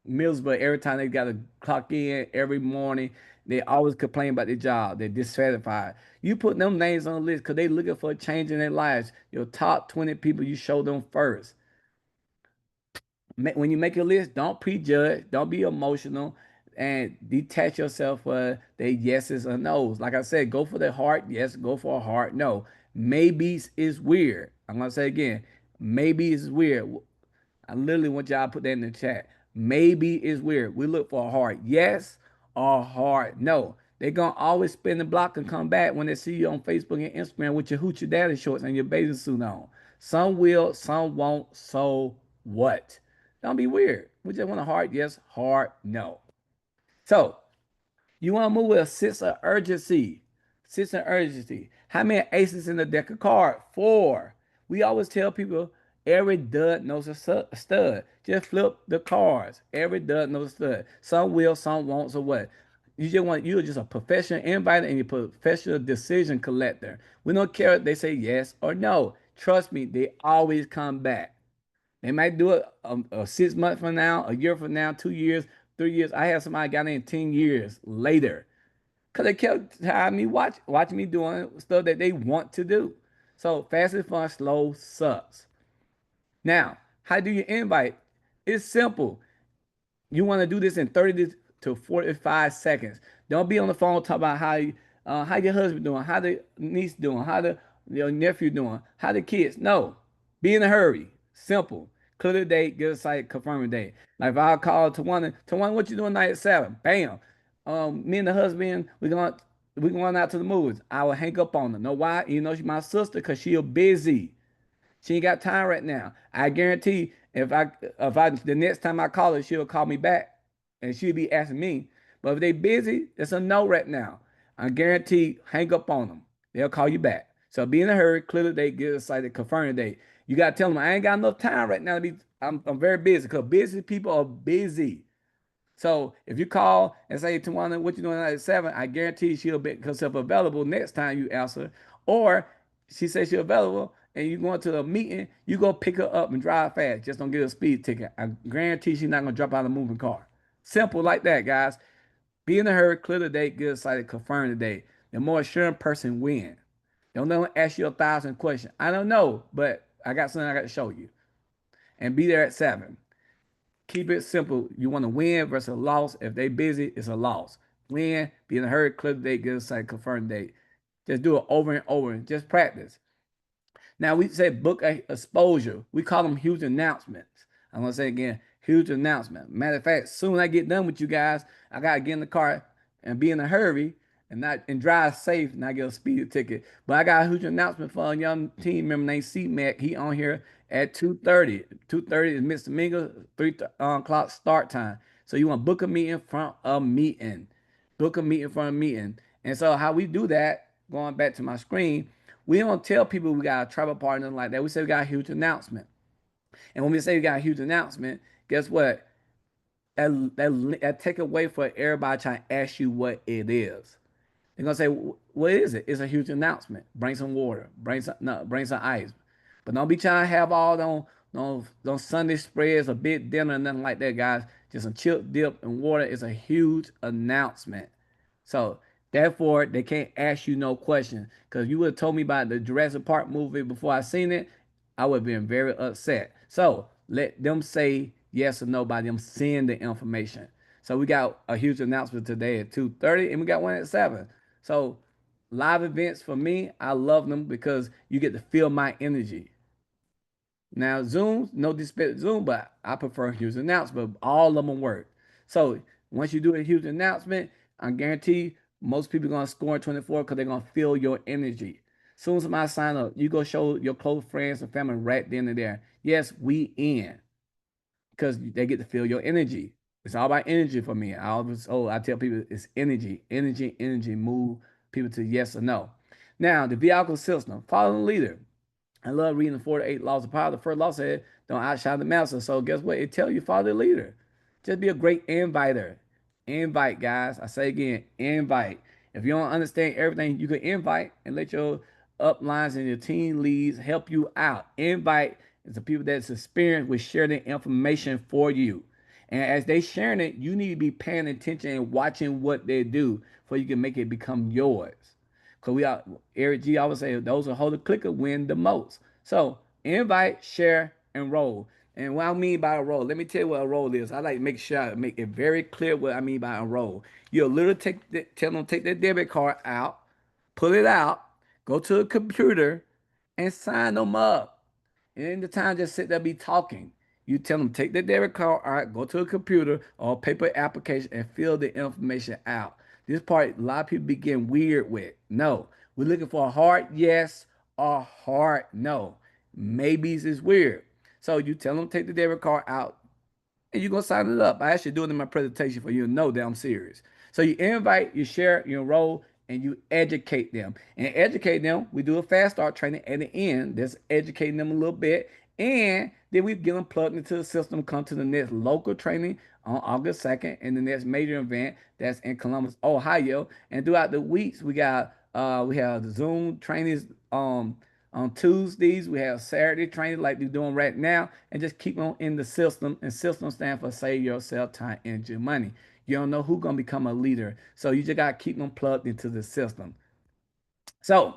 Middlesbrough, every time they got to clock in every morning, they always complain about their job. They're dissatisfied. You put them names on the list because they looking for a change in their lives. Your top 20 people, you show them first. When you make a list, don't prejudge, don't be emotional, and detach yourself for the yeses or nos. Like I said, go for the heart yes, go for a heart no. Maybe is weird. I'm gonna say again, maybe is weird. I literally want y'all to put that in the chat. Maybe is weird. We look for a hard yes or a hard no. They're gonna always spin the block and come back when they see you on Facebook and Instagram with your hoochie daddy shorts and your bathing suit on. Some will, some won't. So what? Don't be weird. We just want a hard yes, hard no. So you want to move with a sense of urgency. Sense of urgency. How many aces in the deck of cards? 4. We always tell people every dud knows a stud. Just flip the cards. Every dud knows a stud. Some will, some won't. So what? You're just a professional inviter and you're a professional decision collector. We don't care if they say yes or no. Trust me, they always come back. They might do it 6 months from now, a year from now, 2 years, 3 years. I had somebody got in 10 years later because they kept having me watching me doing stuff that they want to do. So fast and fun, slow sucks. Now, how do you invite? It's simple. You want to do this in 30 to 45 seconds. Don't be on the phone talking about how your husband doing, how the niece doing, how your nephew doing, how the kids. No, be in a hurry. Simple. Clear the date, get a site, confirm the date. Like if I call Tawana, what you doing tonight at 7? Bam. Me and the husband, we going out to the movies. I will hang up on her. Know why? You know she's my sister because she's busy. She ain't got time right now. I guarantee if I the next time I call her, she'll call me back and she'll be asking me. But if they busy, it's a no right now. I guarantee hang up on them. They'll call you back. So be in a hurry, clear the date, get excited, confirm the date. You gotta tell them I ain't got enough time right now to be. I'm very busy because busy people are busy. So if you call and say to one, what you doing at 7? I guarantee she'll make herself available next time you answer. Or she says she's available and you going to a meeting, you go pick her up and drive fast. Just don't get a speed ticket. I guarantee she's not gonna drop out of a moving car. Simple like that, guys. Be in a hurry, clear the date, get excited, confirm the date. The more assuring person wins. Don't let them ask you 1,000 questions. I don't know, but I got something I got to show you. And be there at 7. Keep it simple. You want to win versus a loss. If they busy, it's a loss. Win, be in a hurry, clear the date, get excited, confirm the date. Just do it over and over and just practice. Now we say book a exposure. We call them huge announcements. I'm gonna say again, huge announcement. Matter of fact, soon I get done with you guys, I gotta get in the car and be in a hurry and drive safe and not get a speeding ticket. But I got a huge announcement for a young team member named C-Mac. He on here at 2:30. 2:30 is Mr. Minga, 3 o'clock start time. So you want to book a meeting from a meeting. Book a meeting from a meeting. And so how we do that, going back to my screen, we don't tell people we got a travel partner like that. We say we got a huge announcement. And when we say we got a huge announcement, guess what? That take away for everybody trying to ask you what it is. They're gonna say, "What is it?" It's a huge announcement. Bring some water. Bring some ice. But don't be trying to have all those Sunday spreads, a big dinner, nothing like that, guys. Just some chip dip and water. It's a huge announcement. So therefore, they can't ask you no question. Because you would have told me about the Jurassic Park movie before I seen it, I would have been very upset. So let them say yes or no by them seeing the information. So we got a huge announcement today at 2:30, and we got one at 7. So live events for me, I love them because you get to feel my energy. Now Zoom, no disrespect to Zoom, but I prefer huge announcement. All of them work. So once you do a huge announcement, I guarantee most people are gonna score in 24 because they're gonna feel your energy. Soon as somebody sign up, you go show your close friends and family right then and there. Yes, we in because they get to feel your energy. It's all about energy for me. I tell people it's energy, energy, energy. Move people to yes or no. Now the vehicle system, follow the leader. I love reading the 4 to 8 laws of power. The first law said, "Don't outshine the master." So guess what? It tells you follow the leader. Just be a great inviter. Invite, guys. I say again, invite. If you don't understand everything, you can invite and let your uplines and your team leads help you out. Invite is the people that's experienced will share the information for you. And as they sharing it, you need to be paying attention and watching what they do so you can make it become yours. Cause Eric G always say those who hold the clicker win the most. So invite, share, and roll. And what I mean by a roll, let me tell you what a roll is. I like to make sure I make it very clear what I mean by a roll. You'll literally tell them take their debit card out, pull it out, go to a computer, and sign them up. And in the time, just sit there, be talking. You tell them take the debit card, all right, go to a computer or a paper application and fill the information out. This part, a lot of people be getting weird with. No, we're looking for a hard yes or a hard no. Maybes is weird. So you tell them take the debit card out, and you're gonna sign it up. I actually do it in my presentation for you to know that I'm serious. So you invite, you share, you enroll, and you educate them. And educate them, we do a fast start training at the end. That's educating them a little bit. And then we get them plugged into the system, come to the next local training on August 2nd, and the next major event that's in Columbus, Ohio. And throughout the weeks, we have Zoom trainings on Tuesdays. We have Saturday training like we're doing right now, and just keep on in the system. And system stands for save yourself time, energy, money. You don't know who's gonna become a leader, so you just gotta keep them plugged into the system. So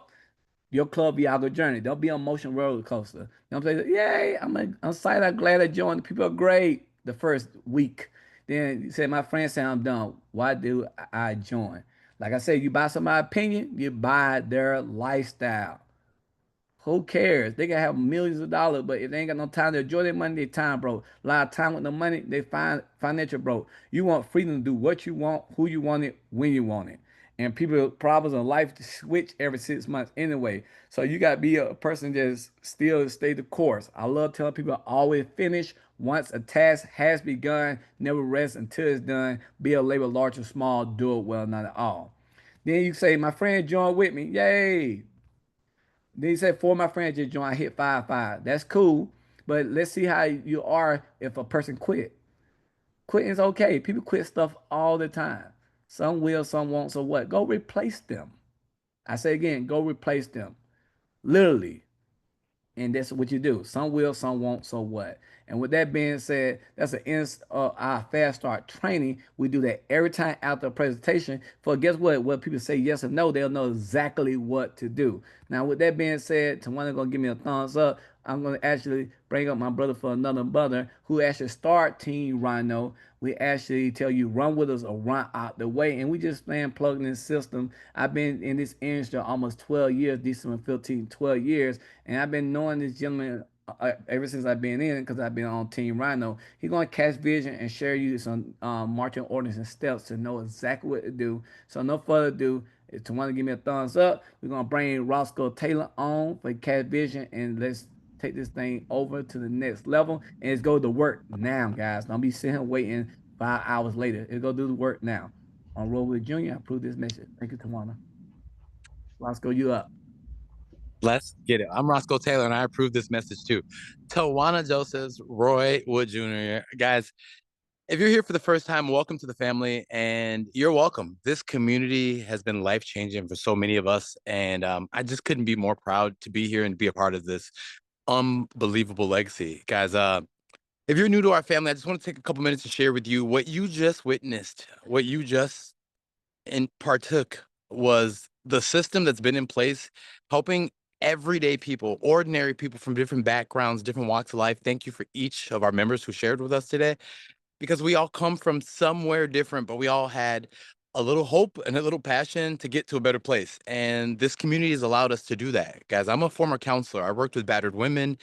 your club Viagra journey, there'll be a motion roller coaster. You know what I'm saying? Yay! I'm excited. I'm glad I joined. The people are great the first week. Then you say, my friend said I'm done. Why do I join? Like I said, you buy somebody's opinion, you buy their lifestyle. Who cares? They can have millions of dollars, but if they ain't got no time to enjoy their money, they time broke. A lot of time with no money, they financial broke. You want freedom to do what you want, who you want it, when you want it. And people problems in life switch every 6 months anyway. So you gotta be a person that's still stay the course. I love telling people always finish once a task has begun, never rest until it's done. Be a labor large or small, do it well, not at all. Then you say, my friend joined with me. Yay! Then he said, four of my friends just joined. I hit 5-5. That's cool. But let's see how you are if a person quit. Quitting is okay. People quit stuff all the time. Some will, some won't. So what? Go replace them. I say again, go replace them. Literally. And that's what you do. Some will, some won't. So what? And with that being said, that's an end of our fast start training. We do that every time after a presentation. For guess what? When people say yes or no, they'll know exactly what to do. Now, with that being said, Tawana gonna give me a thumbs up. I'm gonna actually bring up my brother for another brother who actually start Team Rhino. We actually tell you run with us or run out the way, and we just plan plugging in the system. I've been in this industry almost 12 years, December 15, 12 years, and I've been knowing this gentleman ever since I've been in because I've been on Team Rhino. He's going to catch vision and share you some marching orders and steps to know exactly what to do. So no further ado, if you want to give me a thumbs up, we're going to bring Roscoe Taylor on for catch vision, and let's take this thing over to the next level. And let's go to work now, guys. Don't be sitting here waiting 5 hours later. Let's go do the work now. On Roll with Junior, I approve this message. Thank you, Tawana. Roscoe, you up. Let's get it. I'm Roscoe Taylor, and I approve this message too. Tawana Josephs, Roy Wood Jr. Guys, if you're here for the first time, welcome to the family, and you're welcome. This community has been life-changing for so many of us, and I just couldn't be more proud to be here and be a part of this unbelievable legacy. Guys, if you're new to our family, I just want to take a couple minutes to share with you what you just witnessed, what you just partook was the system that's been in place, helping everyday people, ordinary people from different backgrounds, different walks of life. Thank you for each of our members who shared with us today, because we all come from somewhere different, but we all had a little hope and a little passion to get to a better place. And this community has allowed us to do that. Guys, I'm a former counselor. I worked with battered women,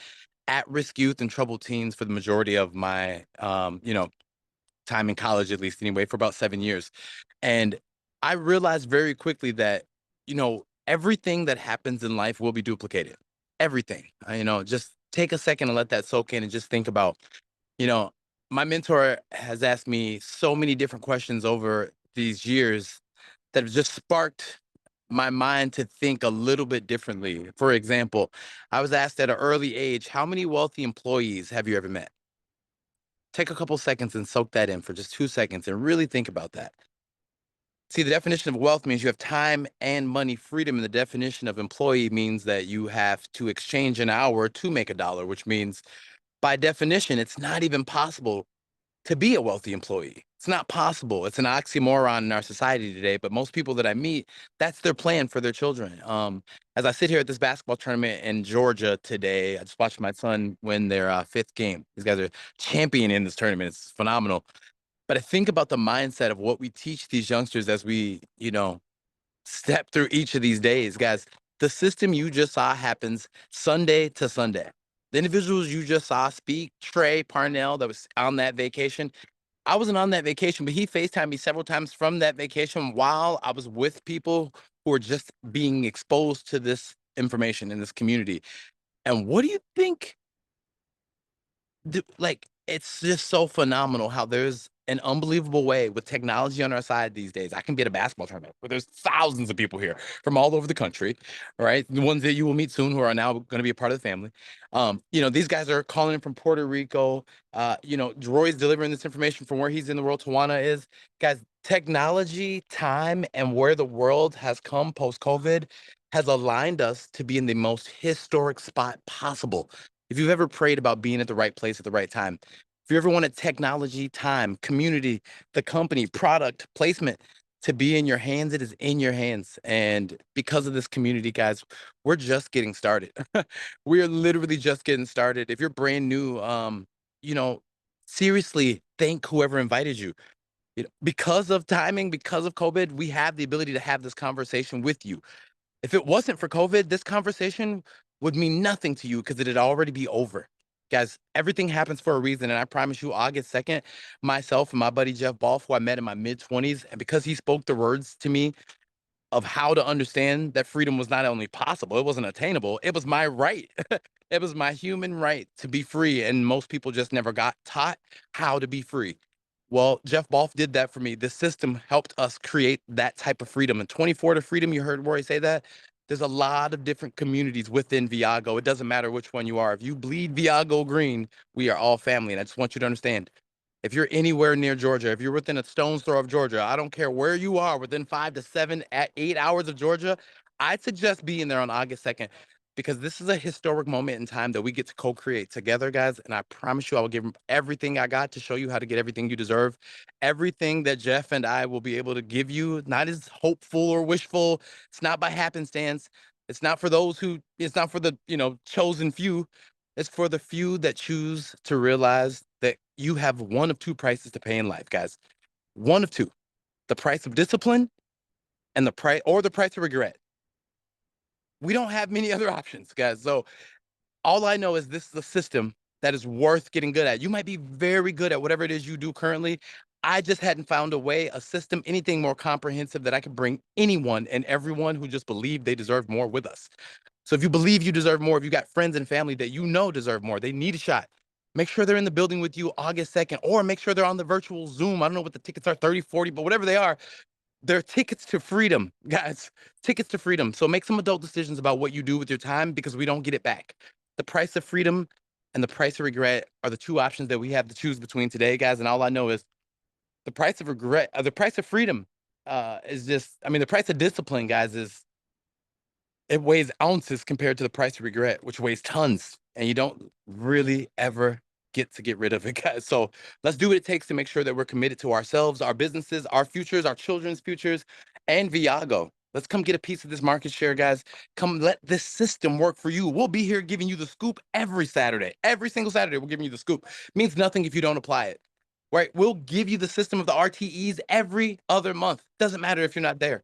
at-risk youth, and troubled teens for the majority of my, time in college, at least anyway, for about 7 years. And I realized very quickly that, everything that happens in life will be duplicated. Everything. Just take a second and let that soak in and just think about, my mentor has asked me so many different questions over these years that have just sparked my mind to think a little bit differently. For example, I was asked at an early age, how many wealthy employees have you ever met? Take a couple seconds and soak that in for just 2 seconds and really think about that. See, the definition of wealth means you have time and money freedom, and the definition of employee means that you have to exchange an hour to make $1, which means by definition, it's not even possible to be a wealthy employee. It's not possible. It's an oxymoron in our society today, but most people that I meet, that's their plan for their children. As I sit here at this basketball tournament in Georgia today, I just watched my son win their fifth game. These guys are champion in this tournament. It's phenomenal. But I think about the mindset of what we teach these youngsters as we, step through each of these days, guys. The system you just saw happens Sunday to Sunday. The individuals you just saw speak, Trey Parnell, that was on that vacation. I wasn't on that vacation, but he FaceTimed me several times from that vacation while I was with people who are just being exposed to this information in this community. And what do you think? It's just so phenomenal how there's an unbelievable way with technology on our side these days. I can be at a basketball tournament where there's thousands of people here from all over the country, right? The ones that you will meet soon who are now going to be a part of the family. These guys are calling in from Puerto Rico. Roy's delivering this information from where he's in the world. Tawana is. Guys, technology, time, and where the world has come post-COVID has aligned us to be in the most historic spot possible. If you've ever prayed about being at the right place at the right time, if you ever wanted technology, time, community, the company, product, placement to be in your hands, it is in your hands. And because of this community, guys, we're just getting started. We are literally just getting started. If you're brand new, seriously, thank whoever invited you. Because of timing, because of COVID, we have the ability to have this conversation with you. If it wasn't for COVID, this conversation would mean nothing to you because it'd already be over. Guys, everything happens for a reason. And I promise you, August 2nd, myself and my buddy Jeff Balf, who I met in my mid-20s, and because he spoke the words to me of how to understand that freedom was not only possible, it wasn't attainable, it was my right. It was my human right to be free. And most people just never got taught how to be free. Well, Jeff Balf did that for me. This system helped us create that type of freedom. And 24 to freedom, you heard Roy say that. There's a lot of different communities within Viago. It doesn't matter which one you are. If you bleed Viago green, we are all family. And I just want you to understand, if you're anywhere near Georgia, if you're within a stone's throw of Georgia, I don't care where you are, within 5 to 7 at 8 hours of Georgia, I'd suggest being there on August 2nd. Because this is a historic moment in time that we get to co-create together, guys. And I promise you, I will give everything I got to show you how to get everything you deserve. Everything that Jeff and I will be able to give you, not as hopeful or wishful. It's not by happenstance. It's not for it's not for the, chosen few. It's for the few that choose to realize that you have one of two prices to pay in life, guys. One of two, the price of discipline and the price of regret. We don't have many other options, guys. So all I know is this is a system that is worth getting good at. You might be very good at whatever it is you do currently. I just hadn't found a system, anything more comprehensive that I could bring anyone and everyone who just believed they deserve more with us. So if you believe you deserve more, if you got friends and family that deserve more, they need a shot. Make sure they're in the building with you August 2nd, or make sure they're on the virtual Zoom. I don't know what the tickets are, 30, 40, but whatever they are, they're tickets to freedom, guys. Tickets to freedom. So make some adult decisions about what you do with your time because we don't get it back. The price of freedom and the price of regret are the two options that we have to choose between today, guys. And all I know is the price of regret, the price of freedom the price of discipline, guys, it weighs ounces compared to the price of regret, which weighs tons. And you don't really ever get rid of it, guys. So let's do what it takes to make sure that we're committed to ourselves, our businesses, our futures, our children's futures, and Viago. Let's come get a piece of this market share, guys. Come let this system work for you. We'll be here giving you the scoop every Saturday. Every single Saturday, we're giving you the scoop. It means nothing if you don't apply it, right? We'll give you the system of the RTEs every other month. Doesn't matter if you're not there.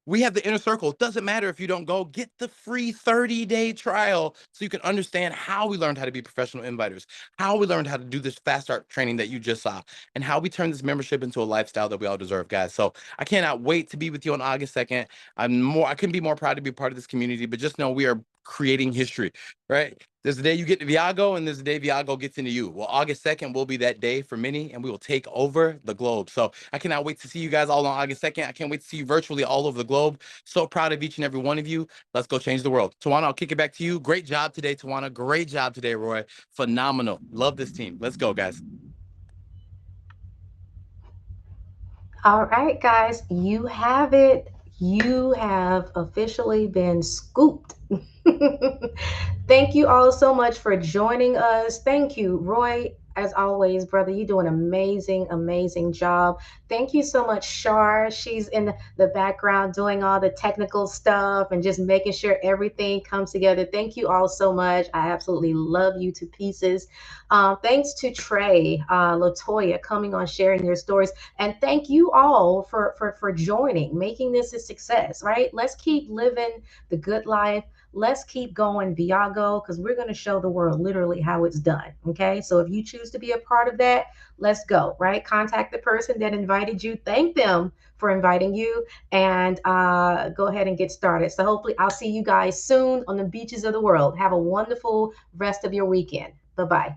We have the inner circle. It doesn't matter if you don't go. Get the free 30-day trial so you can understand how we learned how to be professional inviters, how we learned how to do this fast start training that you just saw, and how we turn this membership into a lifestyle that we all deserve, guys. So I cannot wait to be with you on August 2nd. I couldn't be more proud to be part of this community, but just know we are creating history, right? There's the day you get to Viago, and there's the day Viago gets into you. Well, August 2nd will be that day for many, and we will take over the globe. So I cannot wait to see you guys all on August 2nd. I can't wait to see you virtually all over the globe. So proud of each and every one of you. Let's go change the world. Tawana, I'll kick it back to you. Great job today, Tawana. Great job today, Roy. Phenomenal. Love this team. Let's go, guys. All right, guys, you have it. You have officially been scooped. Thank you all so much for joining us. Thank you, Roy As always, brother, you do an amazing, amazing job. Thank you so much, Shar. She's in the background doing all the technical stuff and just making sure everything comes together. Thank you all so much. I absolutely love you to pieces. Thanks to Trey, Latoya, coming on, sharing your stories. And thank you all for joining, making this a success, right? Let's keep living the good life. Let's keep going, Viago, because we're going to show the world literally how it's done. Okay. So if you choose to be a part of that, let's go, right? Contact the person that invited you, thank them for inviting you, and go ahead and get started. So hopefully, I'll see you guys soon on the beaches of the world. Have a wonderful rest of your weekend. Bye bye.